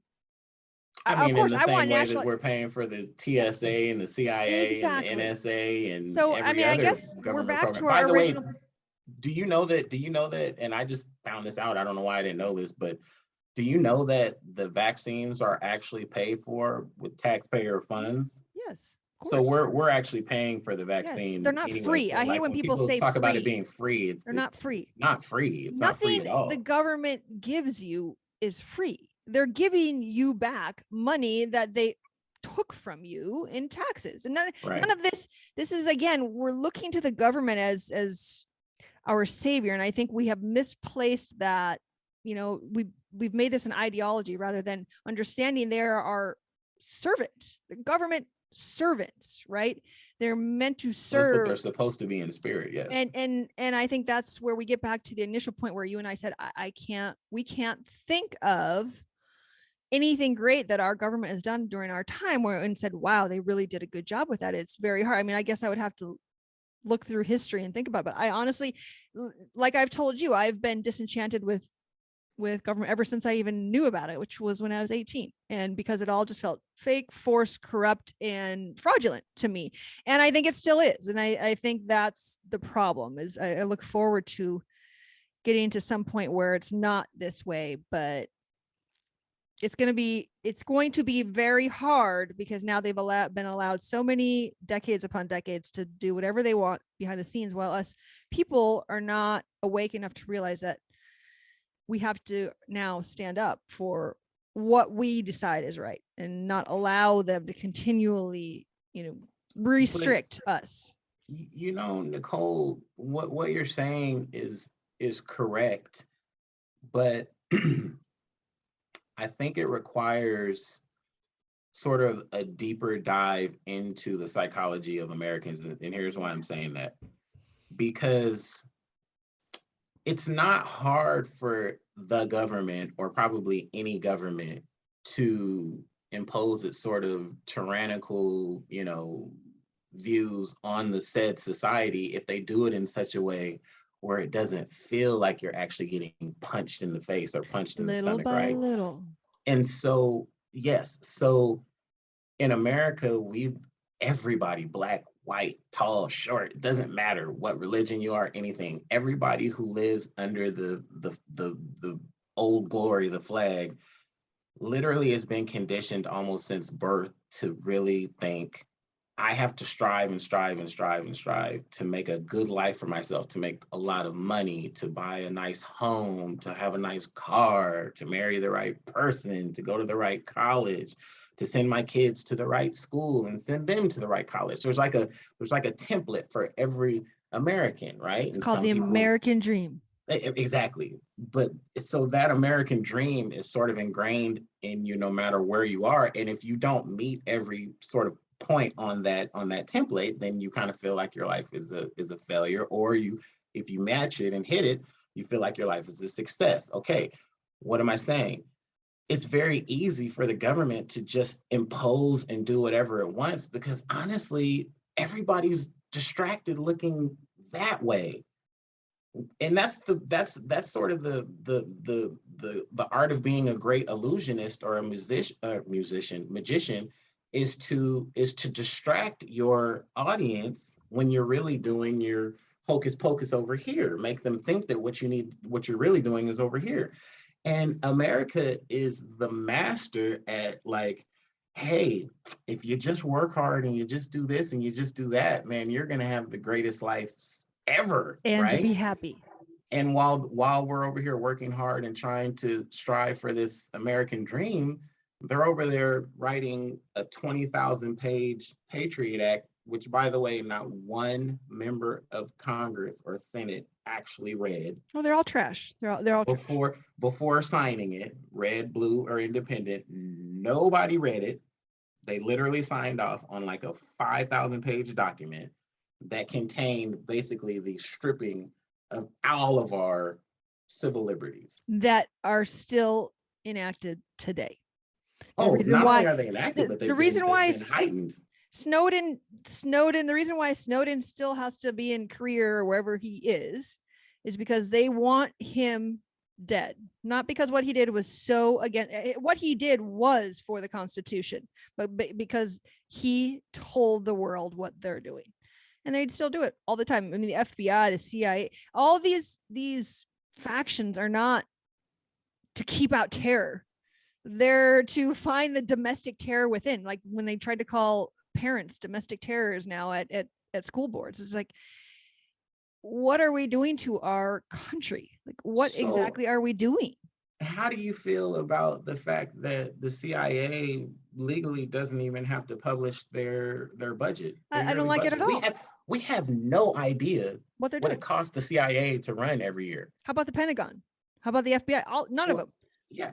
Speaker 3: I mean,
Speaker 2: of course,
Speaker 3: in the
Speaker 2: I want
Speaker 3: same way
Speaker 2: national.
Speaker 3: that we're paying for the TSA and the CIA
Speaker 2: Exactly.
Speaker 3: and the NSA and
Speaker 2: So, I
Speaker 3: every
Speaker 2: mean, I
Speaker 3: other
Speaker 2: guess we're
Speaker 3: government
Speaker 2: back
Speaker 3: program.
Speaker 2: to
Speaker 3: By
Speaker 2: our
Speaker 3: the way,
Speaker 2: original.
Speaker 3: do you know that, and I just found this out, I don't know why I didn't know this, but do you know that the vaccines are actually paid for with taxpayer funds?
Speaker 2: Yes, of
Speaker 3: So
Speaker 2: course.
Speaker 3: we're actually paying for the
Speaker 2: Yes,
Speaker 3: vaccine
Speaker 2: they're not
Speaker 3: anyway.
Speaker 2: free.
Speaker 3: So
Speaker 2: I hate
Speaker 3: like
Speaker 2: when people say
Speaker 3: talk about it
Speaker 2: free.
Speaker 3: being free,
Speaker 2: They're not free.
Speaker 3: not free. It's not free
Speaker 2: Nothing
Speaker 3: at all.
Speaker 2: the government gives you is free. They're giving you back money that they took from you in taxes. And none of this is, again, we're looking to the government as our savior. And I think we have misplaced that. We've made this an ideology rather than understanding there are the government servants, right? They're meant to serve.
Speaker 3: That's what they're supposed to be in spirit, yes.
Speaker 2: And I think that's where we get back to the initial point where you and I said, we can't think of anything great that our government has done during our time and said, wow, they really did a good job with that. It's very hard. I mean, I guess I would have to look through history and think about it, but I honestly, like I've told you, I've been disenchanted with government ever since I even knew about it, which was when I was 18. And because it all just felt fake, forced, corrupt, and fraudulent to me. And I think it still is. And I think that's the problem. Is I look forward to getting to some point where it's not this way, but it's going to be very hard because now they've been allowed so many decades upon decades to do whatever they want behind the scenes, while us people are not awake enough to realize that we have to now stand up for what we decide is right and not allow them to continually, restrict us.
Speaker 3: Nichoel, what you're saying is correct, but I think it requires sort of a deeper dive into the psychology of Americans. And here's why I'm saying that. Because it's not hard for the government, or probably any government, to impose its sort of tyrannical, views on the said society if they do it in such a way where it doesn't feel like you're actually getting punched in the face or punched in the stomach, right?
Speaker 2: Little by little.
Speaker 3: And so, yes, so in America, everybody, black, white, tall, short, it doesn't matter what religion you are, anything. Everybody who lives under the old glory, the flag, literally has been conditioned almost since birth to really think, I have to strive and strive and strive and strive to make a good life for myself, to make a lot of money, to buy a nice home, to have a nice car, to marry the right person, to go to the right college, to send my kids to the right school and send them to the right college. There's like a template for every American, right?
Speaker 2: It's called the American dream.
Speaker 3: Exactly. But so that American dream is sort of ingrained in you no matter where you are. And if you don't meet every sort of point on that template, then you kind of feel like your life is a failure, or if you match it and hit it, you feel like your life is a success. Okay, what am I saying? It's very easy for the government to just impose and do whatever it wants, because honestly, everybody's distracted looking that way. And that's sort of the art of being a great illusionist or a magician is to distract your audience when you're really doing your hocus pocus over here, make them think that what you're really doing is over here. And America is the master at like, hey, if you just work hard and you just do this and you just do that, man, you're gonna have the greatest life ever,
Speaker 2: And to
Speaker 3: right?
Speaker 2: be happy.
Speaker 3: And while we're over here working hard and trying to strive for this American dream, they're over there writing a 20,000 page Patriot Act, which, by the way, not one member of Congress or Senate actually read.
Speaker 2: Oh, they're all trash. They're all
Speaker 3: before signing it, red, blue, or independent. Nobody read it. They literally signed off on like a 5,000 page document that contained basically the stripping of all of our civil liberties
Speaker 2: that are still enacted today.
Speaker 3: Not only are they enacted, but
Speaker 2: the reason why
Speaker 3: been heightened.
Speaker 2: Snowden, the reason why Snowden still has to be in Korea or wherever he is because they want him dead. Not because what he did was what he did was for the Constitution, but because he told the world what they're doing. And they'd still do it all the time. I mean, the FBI, the CIA, all these factions are not to keep out terror. They're to find the domestic terror within. Like when they tried to call parents domestic terrors now at school boards, it's like, what are we doing to our country? Like, what exactly are we doing?
Speaker 3: How do you feel about the fact that the CIA legally doesn't even have to publish their budget?
Speaker 2: I don't like it at all.
Speaker 3: We have no idea
Speaker 2: what
Speaker 3: it costs the CIA to run every year.
Speaker 2: How about the Pentagon? How about the FBI? None of them.
Speaker 3: Yeah,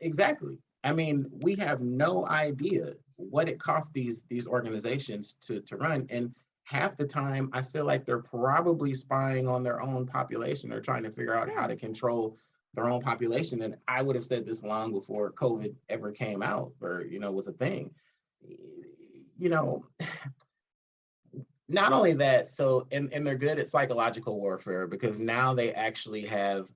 Speaker 3: exactly. I mean, we have no idea what it costs these organizations to run. And half the time, I feel like they're probably spying on their own population or trying to figure out how to control their own population. And I would have said this long before COVID ever came out or, was a thing. Not only that, so, and they're good at psychological warfare because now they actually have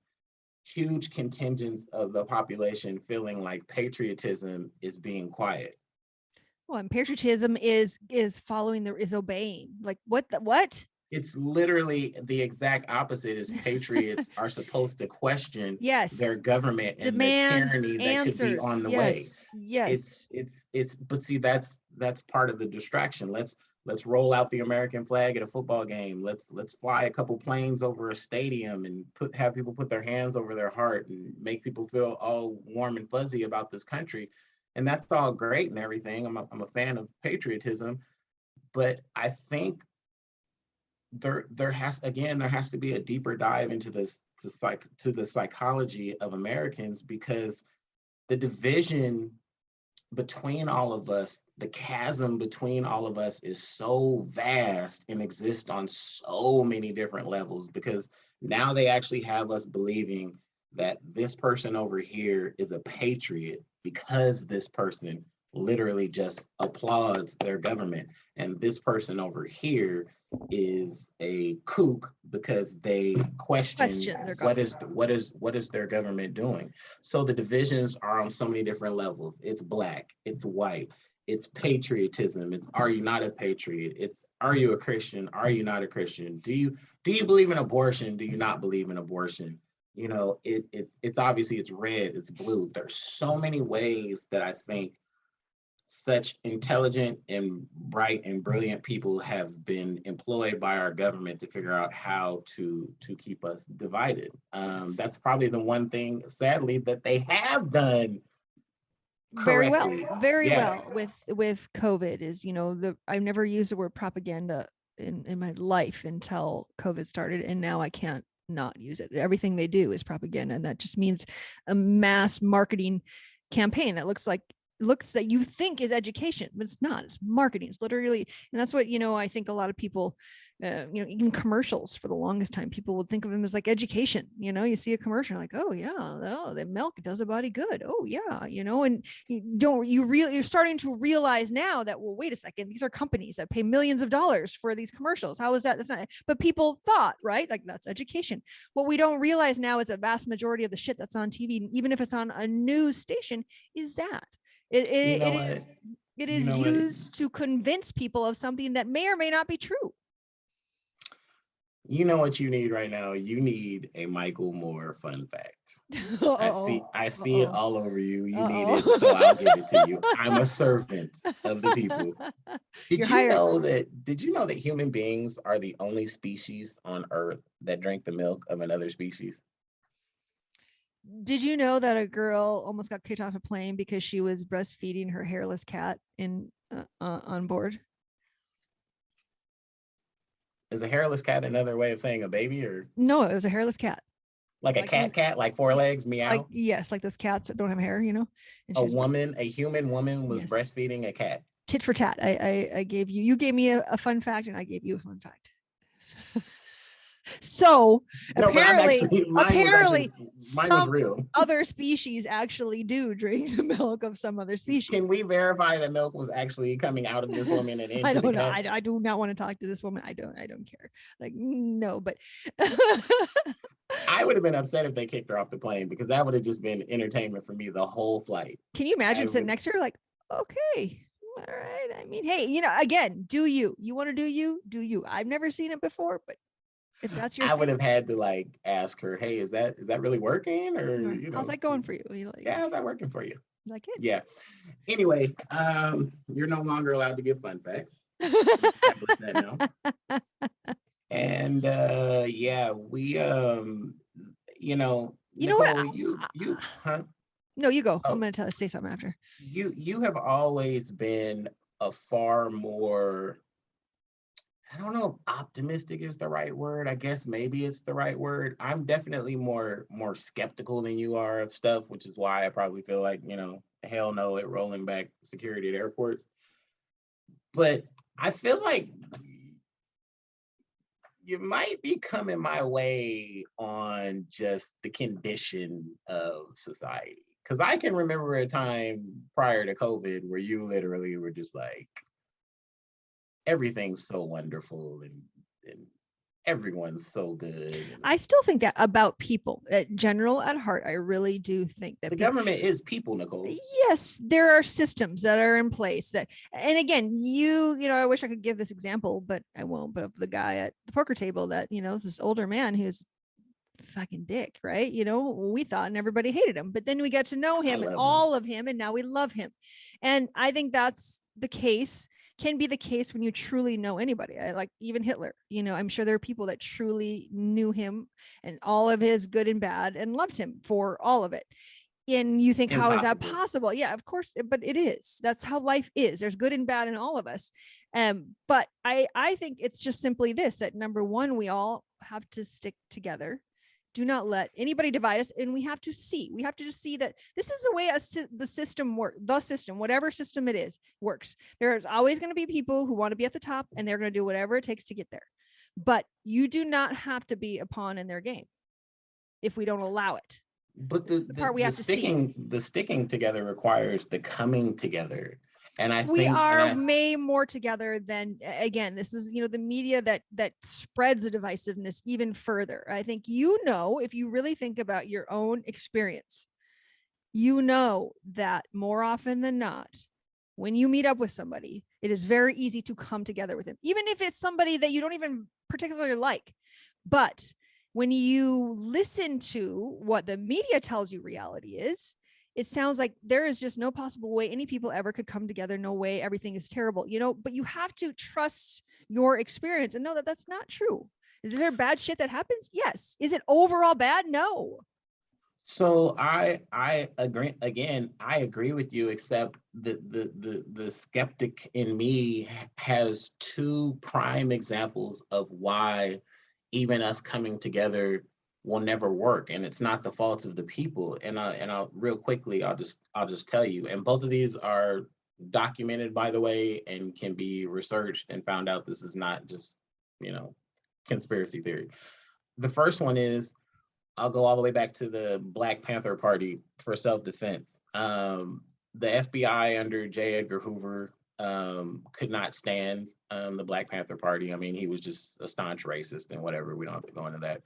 Speaker 3: huge contingents of the population feeling like patriotism is being quiet.
Speaker 2: Well, and patriotism is obeying. Like what?
Speaker 3: It's literally the exact opposite. Is patriots are supposed to question their government and the tyranny that could be on the way.
Speaker 2: Yes.
Speaker 3: It's but see, that's part of the distraction. Let's roll out the American flag at a football game. Let's fly a couple planes over a stadium and have people put their hands over their heart and make people feel all warm and fuzzy about this country. And that's all great and everything. I'm a fan of patriotism, but I think there has to be a deeper dive into this to the psychology of Americans, because the division between all of us, the chasm between all of us is so vast and exists on so many different levels, because now they actually have us believing that this person over here is a patriot because this person literally just applauds their government, and this person over here is a kook because they question what is their government doing. So the divisions are on so many different levels. It's black, it's white, it's patriotism, it's are you not a patriot, it's are you a Christian, are you not a Christian, do you believe in abortion, do you not believe in abortion. It's obviously it's red, it's blue. There's so many ways that I think such intelligent and bright and brilliant people have been employed by our government to figure out how to keep us divided. That's probably the one thing, sadly, that they have done correctly.
Speaker 2: very well with COVID is, I've never used the word propaganda in my life until COVID started, and now I can't not use it. Everything they do is propaganda, and that just means a mass marketing campaign that looks like looks that you think is education, but it's not. It's marketing. It's literally, and that's what, I think a lot of people, even commercials for the longest time, people would think of them as like education. You see a commercial like, oh yeah, oh, the milk does a body good. Oh yeah, and you're starting to realize now that, well, wait a second, these are companies that pay millions of dollars for these commercials. How is that? That's not, but people thought, right? Like that's education. What we don't realize now is a vast majority of the shit that's on TV, even if it's on a news station, is that. It is used to convince people of something that may or may not be true.
Speaker 3: You know what you need right now? You need a Michael Moore fun fact. I see it all over you. You need it, so I'll give it to you. I'm a servant of the people. Did you know that human beings are the only species on Earth that drink the milk of another species?
Speaker 2: Did you know that a girl almost got kicked off a plane because she was breastfeeding her hairless cat on board?
Speaker 3: Is a hairless cat another way of saying a baby, or
Speaker 2: no? It was a hairless cat,
Speaker 3: like a cat, like 4 legs, meow.
Speaker 2: Like, yes, like those cats that don't have hair, And
Speaker 3: a human woman was breastfeeding a cat.
Speaker 2: Tit for tat. I gave you gave me a fun fact, and I gave you a fun fact. So no, apparently
Speaker 3: mine was real.
Speaker 2: Other species actually do drink the milk of some other species.
Speaker 3: Can we verify that milk was actually coming out of this woman and into
Speaker 2: I don't know.
Speaker 3: cat?
Speaker 2: I do not want to talk to this woman. I don't care. Like, no, but
Speaker 3: I would have been upset if they kicked her off the plane, because that would have just been entertainment for me the whole flight.
Speaker 2: Can you imagine sitting next to her like, okay, all right. I mean, hey, again, do you want to do you? I've never seen it before, but if that's your
Speaker 3: I would have had to like ask her, hey, is that really working? Or
Speaker 2: how's that going for you?
Speaker 3: Yeah, how's that working for you?
Speaker 2: Like it?
Speaker 3: Yeah. Anyway, you're no longer allowed to give fun facts. That now. And yeah, we Nichoel, you huh?
Speaker 2: No, you go. I'm gonna say something after.
Speaker 3: You have always been a far more, I don't know if optimistic is the right word. I guess maybe it's the right word. I'm definitely more skeptical than you are of stuff, which is why I probably feel like, hell no at rolling back security at airports. But I feel like you might be coming my way on just the condition of society. Because I can remember a time prior to COVID where you literally were just like, everything's so wonderful and everyone's so good.
Speaker 2: I still think that about people at heart. I really do think that
Speaker 3: the government is people, Nichoel.
Speaker 2: Yes, there are systems that are in place that, and again, I wish I could give this example, but I won't. But of the guy at the poker table that, this older man who's fucking dick, right? We thought, and everybody hated him, but then we got to know him and all of him, and now we love him. And I think that's the case. Can be the case when you truly know anybody. I like even Hitler, I'm sure there are people that truly knew him and all of his good and bad and loved him for all of it. And you think, how is that possible? Yeah, of course, but it is. That's how life is. There's good and bad in all of us. But I think it's just simply this, that number one, we all have to stick together. Do not let anybody divide us. And we have to just see that this is the way the system works. The system, whatever system it is, works. There's always going to be people who want to be at the top, and they're going to do whatever it takes to get there. But you do not have to be a pawn in their game if we don't allow it.
Speaker 3: But the sticking together requires the coming together. And I think we
Speaker 2: are way more together than, again, this is, the media that spreads the divisiveness even further. I think, if you really think about your own experience, that more often than not, when you meet up with somebody, it is very easy to come together with them, even if it's somebody that you don't even particularly like. But when you listen to what the media tells you reality is, it sounds like there is just no possible way any people ever could come together. No way. Everything is terrible, but you have to trust your experience and know that that's not true. Is there bad shit that happens? Yes. Is it overall bad? No.
Speaker 3: So I agree. Again, I agree with you, except the skeptic in me has two prime examples of why even us coming together will never work, and it's not the fault of the people. And I'll real quickly, I'll just tell you. And both of these are documented, by the way, and can be researched and found out. This is not just, conspiracy theory. The first one is, I'll go all the way back to the Black Panther Party for self-defense. The FBI under J. Edgar Hoover could not stand the Black Panther Party. I mean, he was just a staunch racist and whatever. We don't have to go into that.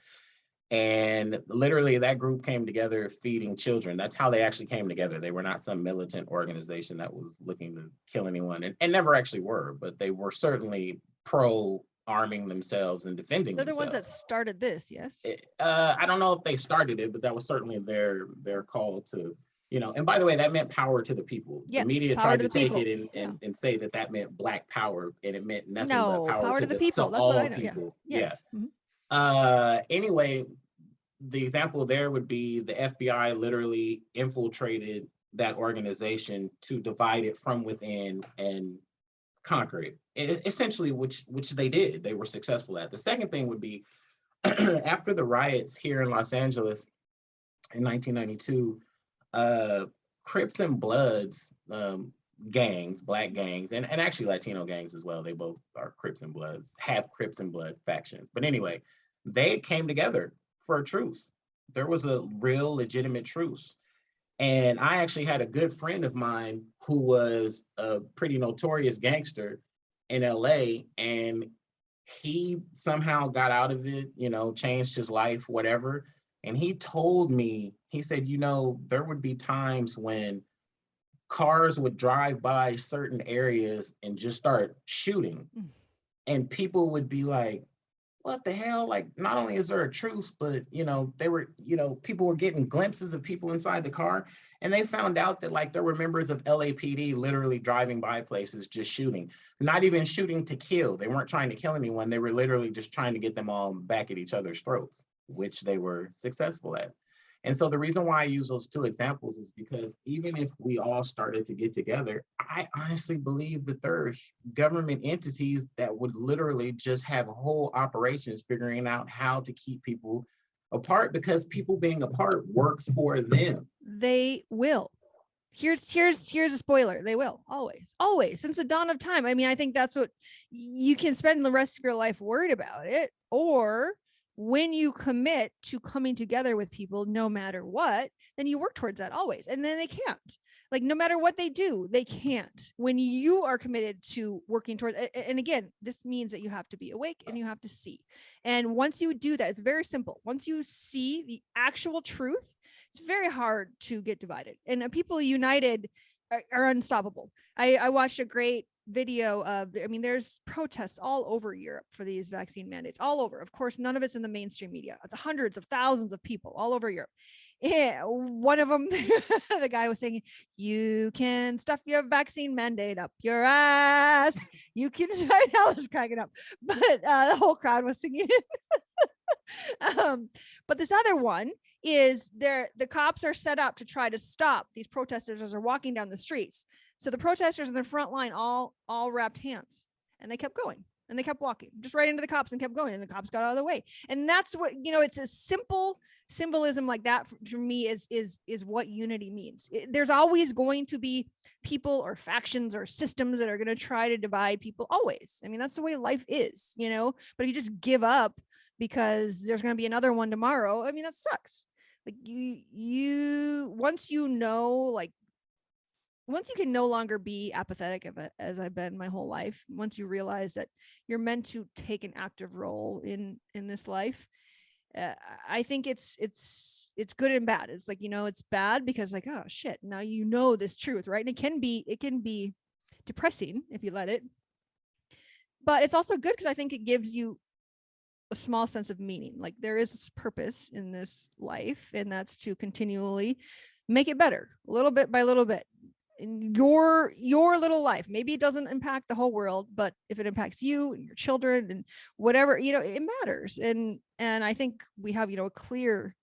Speaker 3: And literally that group came together feeding children. That's how they actually came together. They were not some militant organization that was looking to kill anyone, and never actually were, but they were certainly pro arming themselves and defending
Speaker 2: They're the
Speaker 3: themselves.
Speaker 2: ones that started this, yes?
Speaker 3: I don't know if they started it, but that was certainly their call to, and by the way, that meant power to the people.
Speaker 2: Yes,
Speaker 3: the media
Speaker 2: power
Speaker 3: tried
Speaker 2: to
Speaker 3: to
Speaker 2: the
Speaker 3: take
Speaker 2: people.
Speaker 3: it and say that meant Black power, and it meant nothing
Speaker 2: No,
Speaker 3: but power
Speaker 2: to the people.
Speaker 3: to
Speaker 2: That's what
Speaker 3: all
Speaker 2: I know.
Speaker 3: people.
Speaker 2: Yeah. Yes.
Speaker 3: Yeah.
Speaker 2: Mhm.
Speaker 3: Anyway, the example there would be the FBI literally infiltrated that organization to divide it from within and conquer it. Essentially, which they did. They were successful at. The second thing would be after the riots here in Los Angeles in 1992, Crips and Bloods gangs, Black gangs, and actually Latino gangs as well. They both are Crips and Bloods, have Crips and Blood factions. But anyway, they came together for a truce. There was a real legitimate truce. And I actually had a good friend of mine who was a pretty notorious gangster in LA, and he somehow got out of it, changed his life, whatever. And he told me, he said, there would be times when cars would drive by certain areas and just start shooting. And people would be like, what the hell? Like, not only is there a truce, but, they were, people were getting glimpses of people inside the car. And they found out that, like, there were members of LAPD literally driving by places just shooting, not even shooting to kill. They weren't trying to kill anyone. They were literally just trying to get them all back at each other's throats, which they were successful at. And so the reason why I use those two examples is because even if we all started to get together, I honestly believe that there are government entities that would literally just have whole operations figuring out how to keep people apart, because people being apart works for them.
Speaker 2: They will. Here's a spoiler. They will always since the dawn of time. I mean, I think that's what you can spend the rest of your life worried about it, or when you commit to coming together with people, no matter what, then you work towards that always. And then they can't, like, no matter what they do, they can't when you are committed to working towards. And again, this means that you have to be awake and you have to see. And once you do that, it's very simple. Once you see the actual truth, it's very hard to get divided. And people united are unstoppable. I watched a great video of, there's protests all over Europe for these vaccine mandates, all over. Of course, none of it's in the mainstream media. The hundreds of thousands of people all over Europe. Yeah, one of them, the guy was saying, you can stuff your vaccine mandate up your ass. You can, I was cracking up, but the whole crowd was singing it. But this other one is the cops are set up to try to stop these protesters as they're walking down the streets. So the protesters in the front line all wrapped hands, and they kept going, and they kept walking just right into the cops and kept going, and the cops got out of the way. And that's what, it's a simple symbolism like that for me is what unity means. There's always going to be people or factions or systems that are going to try to divide people, always. I mean, that's the way life is, but if you just give up because there's going to be another one tomorrow, I mean, that sucks. Like once you can no longer be apathetic of it, as I've been my whole life, once you realize that you're meant to take an active role in this life, I think it's good and bad. It's like, it's bad because, like, oh shit, now this truth, right? And it can be depressing if you let it, but it's also good because I think it gives you a small sense of meaning. Like, there is purpose in this life, and that's to continually make it better, little bit by little bit. In your little life, maybe it doesn't impact the whole world, but if it impacts you and your children and whatever, it matters. And I think we have, a clear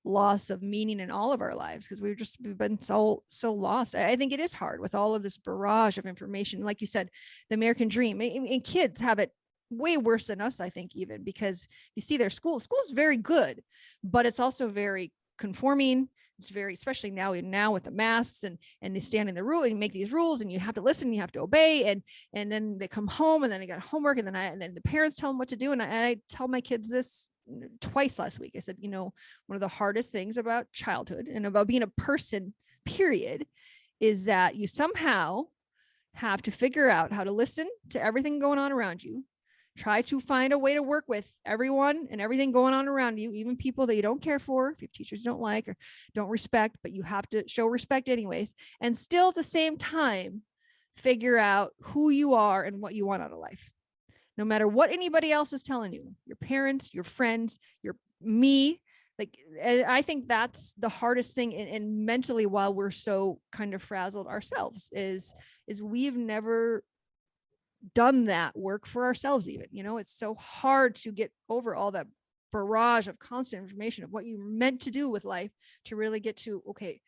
Speaker 2: loss of meaning in all of our lives because we've been so lost. I think it is hard with all of this barrage of information. Like you said, the American dream, and kids have it way worse than us, I think, even because you see their school is very good, but it's also very conforming. It's very, especially now with the masks and they stand in the rule and make these rules and you have to listen, you have to obey. And then they come home and then they got homework and then the parents tell them what to do. And I tell my kids this twice last week. I said, you know, one of the hardest things about childhood and about being a person, period, is that you somehow have to figure out how to listen to everything going on around you. Try to find a way to work with everyone and everything going on around you, even people that you don't care for, if you have teachers you don't like or don't respect, but you have to show respect anyways. And still at the same time, figure out who you are and what you want out of life. No matter what anybody else is telling you, your parents, your friends, me, like, I think that's the hardest thing. And mentally, while we're so kind of frazzled ourselves, is we've never done that work for ourselves. Even, you know, it's so hard to get over all that barrage of constant information of what you're meant to do with life to really get to, okay,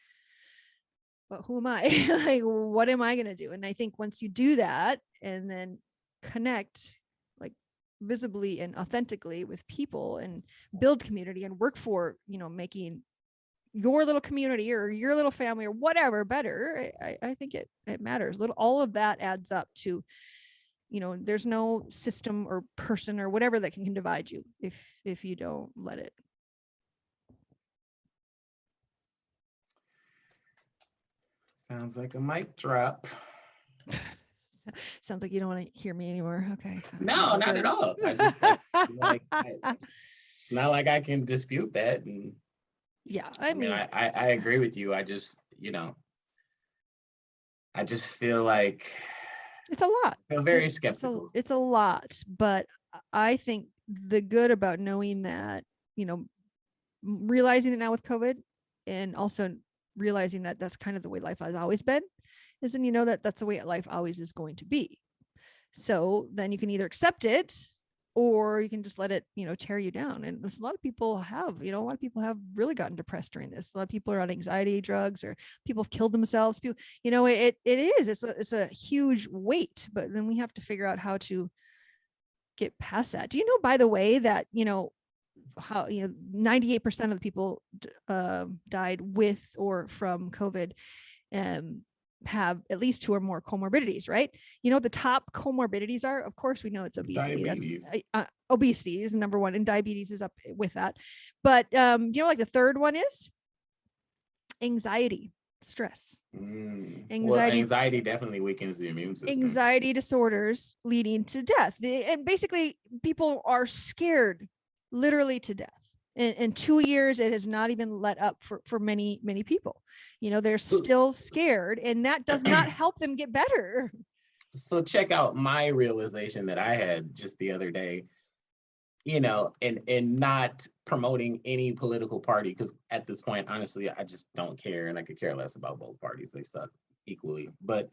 Speaker 2: but who am I? Like, what am I going to do? And I think once you do that and then connect like visibly and authentically with people and build community and work for, you know, making your little community or your little family or whatever better, I think it matters. All of that adds up to, you know, there's no system or person or whatever that can divide you if you don't let it.
Speaker 3: Sounds like a mic drop.
Speaker 2: Sounds like you don't want to hear me anymore. Okay.
Speaker 3: No, not at all. I just not like I can dispute that. And
Speaker 2: yeah,
Speaker 3: I mean, I agree with you. I just, you know, I just feel like
Speaker 2: it's a lot.
Speaker 3: I feel very skeptical.
Speaker 2: It's a lot, but I think the good about knowing that, you know, realizing it now with COVID and also realizing that that's kind of the way life has always been, is then you know that that's the way life always is going to be. So then you can either accept it or you can just let it, you know, tear you down. And a lot of people have really gotten depressed during this. A lot of people are on anxiety drugs or people have killed themselves. People, you know, it's a huge weight, but then we have to figure out how to get past that. Do you know, by the way, that, you know, how, you know, 98% of the people died with or from COVID have at least 2 or more comorbidities, right? You know, the top comorbidities are, of course, we know it's obesity.
Speaker 3: Diabetes.
Speaker 2: That's obesity is number 1 and diabetes is up with that. But you know, like the third one is anxiety, stress.
Speaker 3: Anxiety definitely weakens the immune system.
Speaker 2: Anxiety disorders leading to death. And basically people are scared literally to death. In 2 years, it has not even let up for many, many people. You know, they're still scared, and that does not help them get better.
Speaker 3: So check out my realization that I had just the other day, you know, and not promoting any political party, because at this point, honestly, I just don't care, and I could care less about both parties. They suck equally. But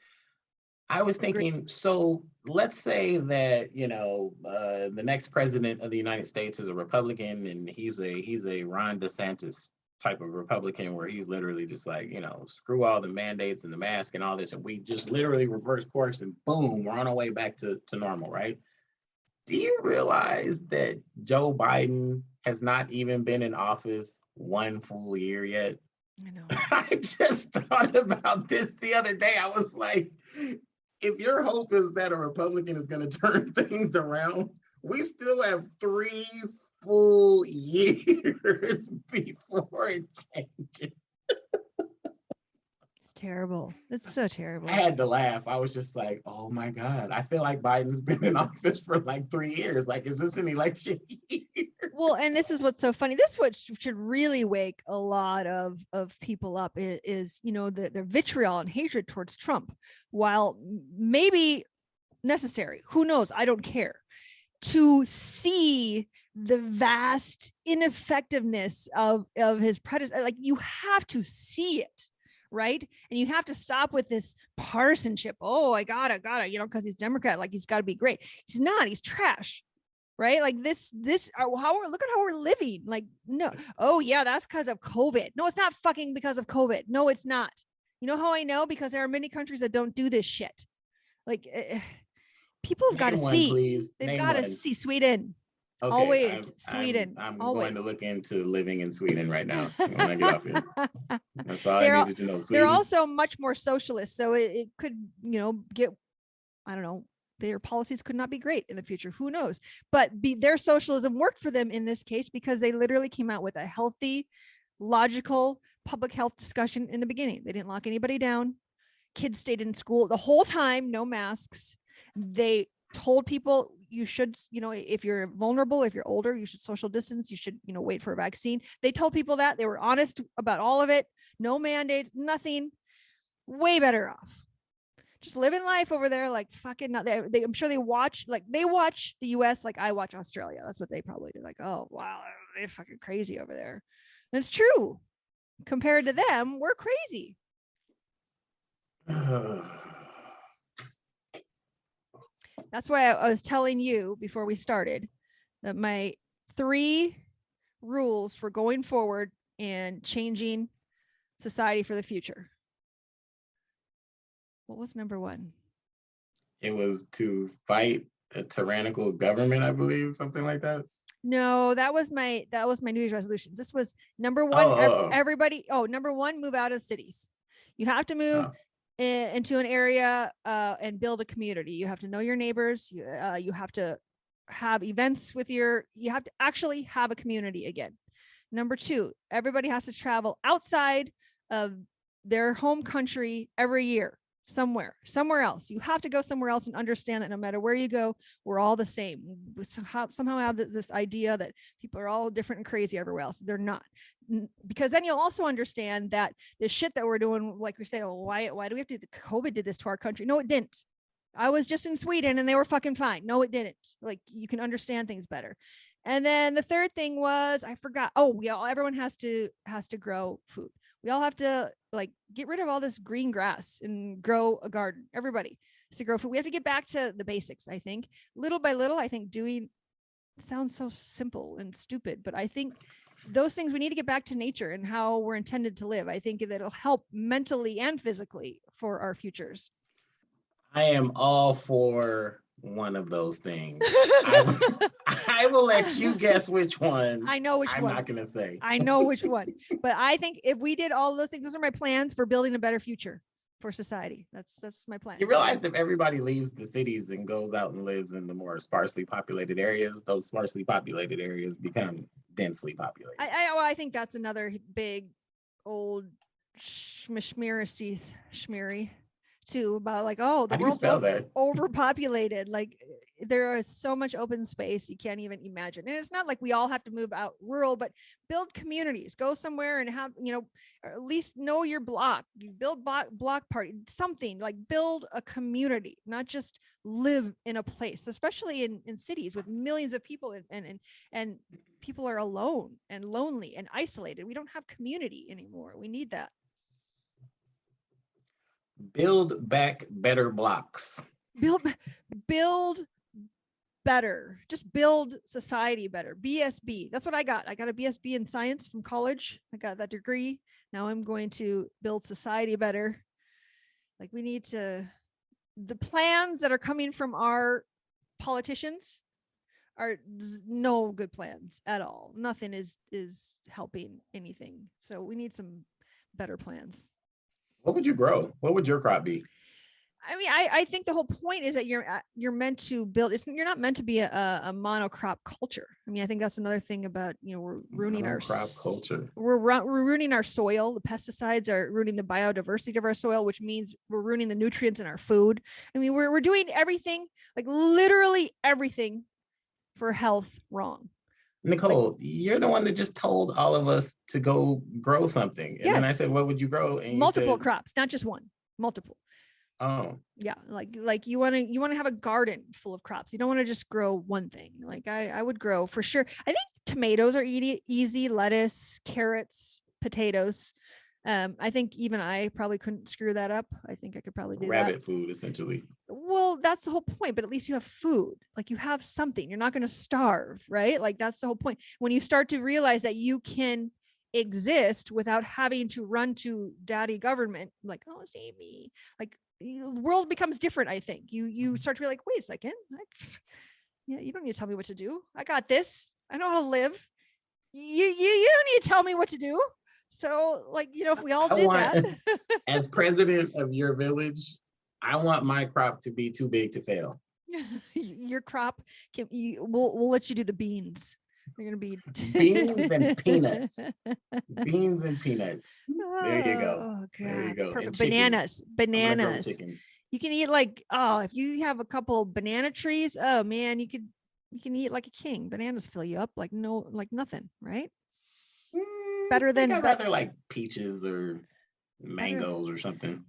Speaker 3: I was thinking, so let's say that, you know, the next president of the United States is a Republican, and he's a Ron DeSantis type of Republican, where he's literally just like, you know, screw all the mandates and the mask and all this, and we just literally reverse course and boom, we're on our way back to normal, right? Do you realize that Joe Biden has not even been in office 1 full year yet?
Speaker 2: I know.
Speaker 3: I just thought about this the other day. I was like, if your hope is that a Republican is going to turn things around, we still have 3 full years before it changes.
Speaker 2: It's terrible. It's so terrible.
Speaker 3: I had to laugh. I was just like, oh my God, I feel like Biden's been in office for like 3 years. Like, is this an election year?
Speaker 2: Well, and this is what's so funny. This is what should really wake a lot of people up is, you know, the vitriol and hatred towards Trump, while maybe necessary, who knows? I don't care. To see the vast ineffectiveness of his predecessor, like, you have to see it. Right. And you have to stop with this partisanship. Oh, I gotta, you know, because he's Democrat, like he's got to be great. He's not. He's trash. Right. Like look at how we're living. Like, no. Oh, yeah, that's because of COVID. No, it's not fucking because of COVID. No, it's not. You know how I know? Because there are many countries that don't do this shit. Like, People have got to
Speaker 3: Name one,
Speaker 2: see.
Speaker 3: please.
Speaker 2: They've
Speaker 3: Name
Speaker 2: got to
Speaker 3: one.
Speaker 2: see Sweden.
Speaker 3: Okay,
Speaker 2: Always Sweden.
Speaker 3: I'm
Speaker 2: always.
Speaker 3: going to look into living in Sweden right now when I get off here. That's all I
Speaker 2: They're
Speaker 3: needed to know.
Speaker 2: they're
Speaker 3: Sweden.
Speaker 2: also much more socialist, so it could, get, I don't know, their policies could not be great in the future. Who knows? But their socialism worked for them in this case because they literally came out with a healthy, logical public health discussion in the beginning. They didn't lock anybody down. Kids stayed in school the whole time, no masks. They told people you should, if you're vulnerable, if you're older, you should social distance, you should, wait for a vaccine. They told people that. They were honest about all of it. No mandates, nothing. Way better off. Just living life over there, like fucking not. I'm sure they watch the US like I watch Australia. That's what they probably do. Like, oh wow, they're fucking crazy over there. And it's true. Compared to them, we're crazy. That's why I was telling you before we started that my 3 rules for going forward and changing society for the future. What was number 1?
Speaker 3: It was to fight a tyrannical government, I believe, something like that.
Speaker 2: No, that was my New Year's resolutions. This was number 1. Everybody. Number 1, move out of cities. You have to move into an area and build a community. You have to know your neighbors. You have to have events with you have to actually have a community again. Number 2, everybody has to travel outside of their home country every year. Somewhere else. You have to go somewhere else and understand that no matter where you go, we're all the same. We somehow have this idea that people are all different and crazy everywhere else. They're not. Because then you'll also understand that the shit that we're doing, like we say, why do we have to, COVID did this to our country? No, it didn't. I was just in Sweden and they were fucking fine. No, it didn't. Like, you can understand things better. And then the third thing was, I forgot. Everyone has to grow food. We all have to get rid of all this green grass and grow a garden. Everybody has to grow food. We have to get back to the basics, I think. Little by little, I think doing sounds so simple and stupid, but I think those things, we need to get back to nature and how we're intended to live. I think that'll help mentally and physically for our futures.
Speaker 3: I am all for one of those things. I will let you guess which one.
Speaker 2: I know which one.
Speaker 3: I'm not going to say.
Speaker 2: I know which one. But I think if we did all those things, those are my plans for building a better future for society. That's my plan.
Speaker 3: You realize if everybody leaves the cities and goes out and lives in the more sparsely populated areas, those sparsely populated areas become densely populated.
Speaker 2: I think that's another big old schmeary too, about the world's overpopulated. Like, there is so much open space you can't even imagine. And it's not like we all have to move out rural, but build communities. Go somewhere and have, or at least know your block. You build block party, something like build a community, not just live in a place, especially in cities with millions of people and people are alone and lonely and isolated. We don't have community anymore. We need that.
Speaker 3: Build back better blocks.
Speaker 2: Build better. Just build society better. BSB. That's what I got. I got a BSB in science from college. I got that degree. Now I'm going to build society better. Like, we need to, the plans that are coming from our politicians are no good plans at all. Nothing is helping anything. So we need some better plans.
Speaker 3: What would you grow? What would your crop be?
Speaker 2: I mean, I think the whole point is that you're meant to build. You're not meant to be a monocrop culture. I mean, I think that's another thing about, we're ruining our crop culture. We're ruining our soil. The pesticides are ruining the biodiversity of our soil, which means we're ruining the nutrients in our food. I mean, we're doing everything, like literally everything, for health wrong.
Speaker 3: Nichoel, you're the one that just told all of us to go grow something. And then I said, what would you grow? And
Speaker 2: multiple crops, not just one, multiple.
Speaker 3: Oh.
Speaker 2: Yeah. Like you want to have a garden full of crops. You don't want to just grow one thing. Like I would grow for sure. I think tomatoes are easy, lettuce, carrots, potatoes. I think even I probably couldn't screw that up. I think I could probably do
Speaker 3: rabbit food, essentially.
Speaker 2: Well, that's the whole point, but at least you have food. Like, you have something. You're not going to starve, right? Like, that's the whole point. When you start to realize that you can exist without having to run to daddy government, like, oh, save me. Like, the world becomes different. I think you start to be like, wait a second, yeah, you don't need to tell me what to do. I got this. I know how to live. You don't need to tell me what to do. So, like, if we all did that.
Speaker 3: As president of your village, I want my crop to be too big to fail.
Speaker 2: Your crop we'll let you do the beans. They're gonna be
Speaker 3: beans and peanuts. Beans and peanuts. There you go.
Speaker 2: Oh God.
Speaker 3: There you go.
Speaker 2: Perfect.
Speaker 3: And
Speaker 2: Bananas. Bananas.
Speaker 3: Chickens.
Speaker 2: You can eat like, if you have a couple banana trees, oh man, you can eat like a king. Bananas fill you up like nothing, right? Better than
Speaker 3: I'd rather like peaches or mangoes or something.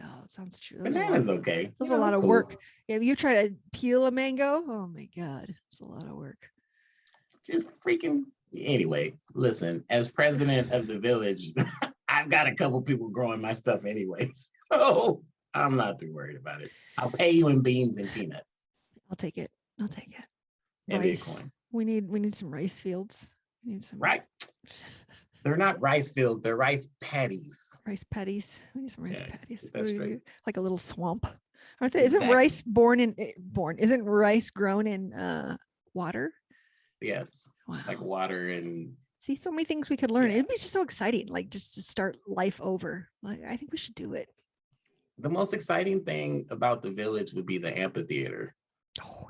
Speaker 2: Oh, it sounds true.
Speaker 3: Bananas okay.
Speaker 2: Those are a lot of work. If you try to peel a mango, oh my God, it's a lot of work.
Speaker 3: Just freaking anyway. Listen, as president of the village, I've got a couple people growing my stuff anyways, so I'm not too worried about it. I'll pay you in beans and peanuts.
Speaker 2: I'll take it.
Speaker 3: Rice.
Speaker 2: We need some rice fields. We need some
Speaker 3: right. They're not rice fields, they're rice paddies.
Speaker 2: Rice paddies. We need some rice paddies.
Speaker 3: That's right.
Speaker 2: Like a little swamp. Aren't they? Isn't rice isn't rice grown in water?
Speaker 3: Yes.
Speaker 2: Wow.
Speaker 3: Like water and
Speaker 2: see, so many things we could learn. It'd be just so exciting, like just to start life over. Like, I think we should do it.
Speaker 3: The most exciting thing about the village would be the amphitheater.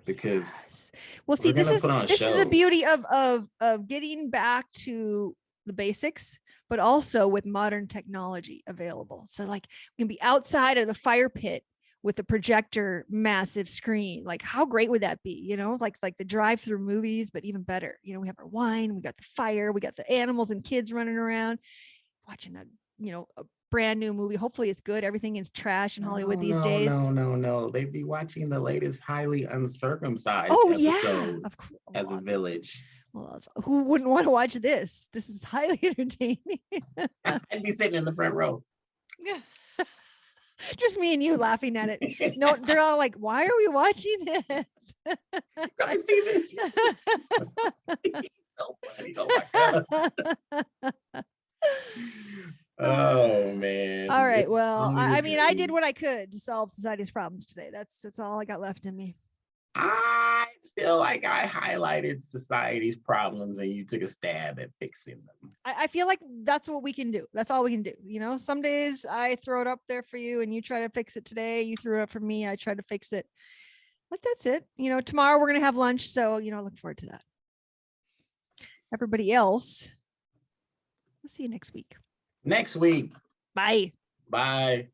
Speaker 3: Because
Speaker 2: well, see, this is the beauty of getting back to the basics, but also with modern technology available. So like we can be outside of the fire pit with a projector, massive screen. Like how great would that be? Like the drive-through movies, but even better. We have our wine, we got the fire, we got the animals and kids running around, watching a brand new movie. Hopefully it's good. Everything is trash in Hollywood these days.
Speaker 3: No. They'd be watching the latest Highly Uncircumcised episode
Speaker 2: of course.
Speaker 3: as a village.
Speaker 2: Well, who wouldn't want to watch this? This is highly entertaining.
Speaker 3: I'd be sitting in the front row.
Speaker 2: Just me and you laughing at it. No, they're all like, why are we watching this?
Speaker 3: I see this. So funny. Oh my God. Oh man.
Speaker 2: All right. Well, I mean, I did what I could to solve society's problems today. That's all I got left in me. I
Speaker 3: feel like I highlighted society's problems and you took a stab at fixing them.
Speaker 2: I feel like that's what we can do. That's all we can do. Some days I throw it up there for you and you try to fix it today. You threw it up for me. I try to fix it. Like, that's it. Tomorrow we're going to have lunch. So, look forward to that. Everybody else, we'll see you next week.
Speaker 3: Next week.
Speaker 2: Bye.
Speaker 3: Bye.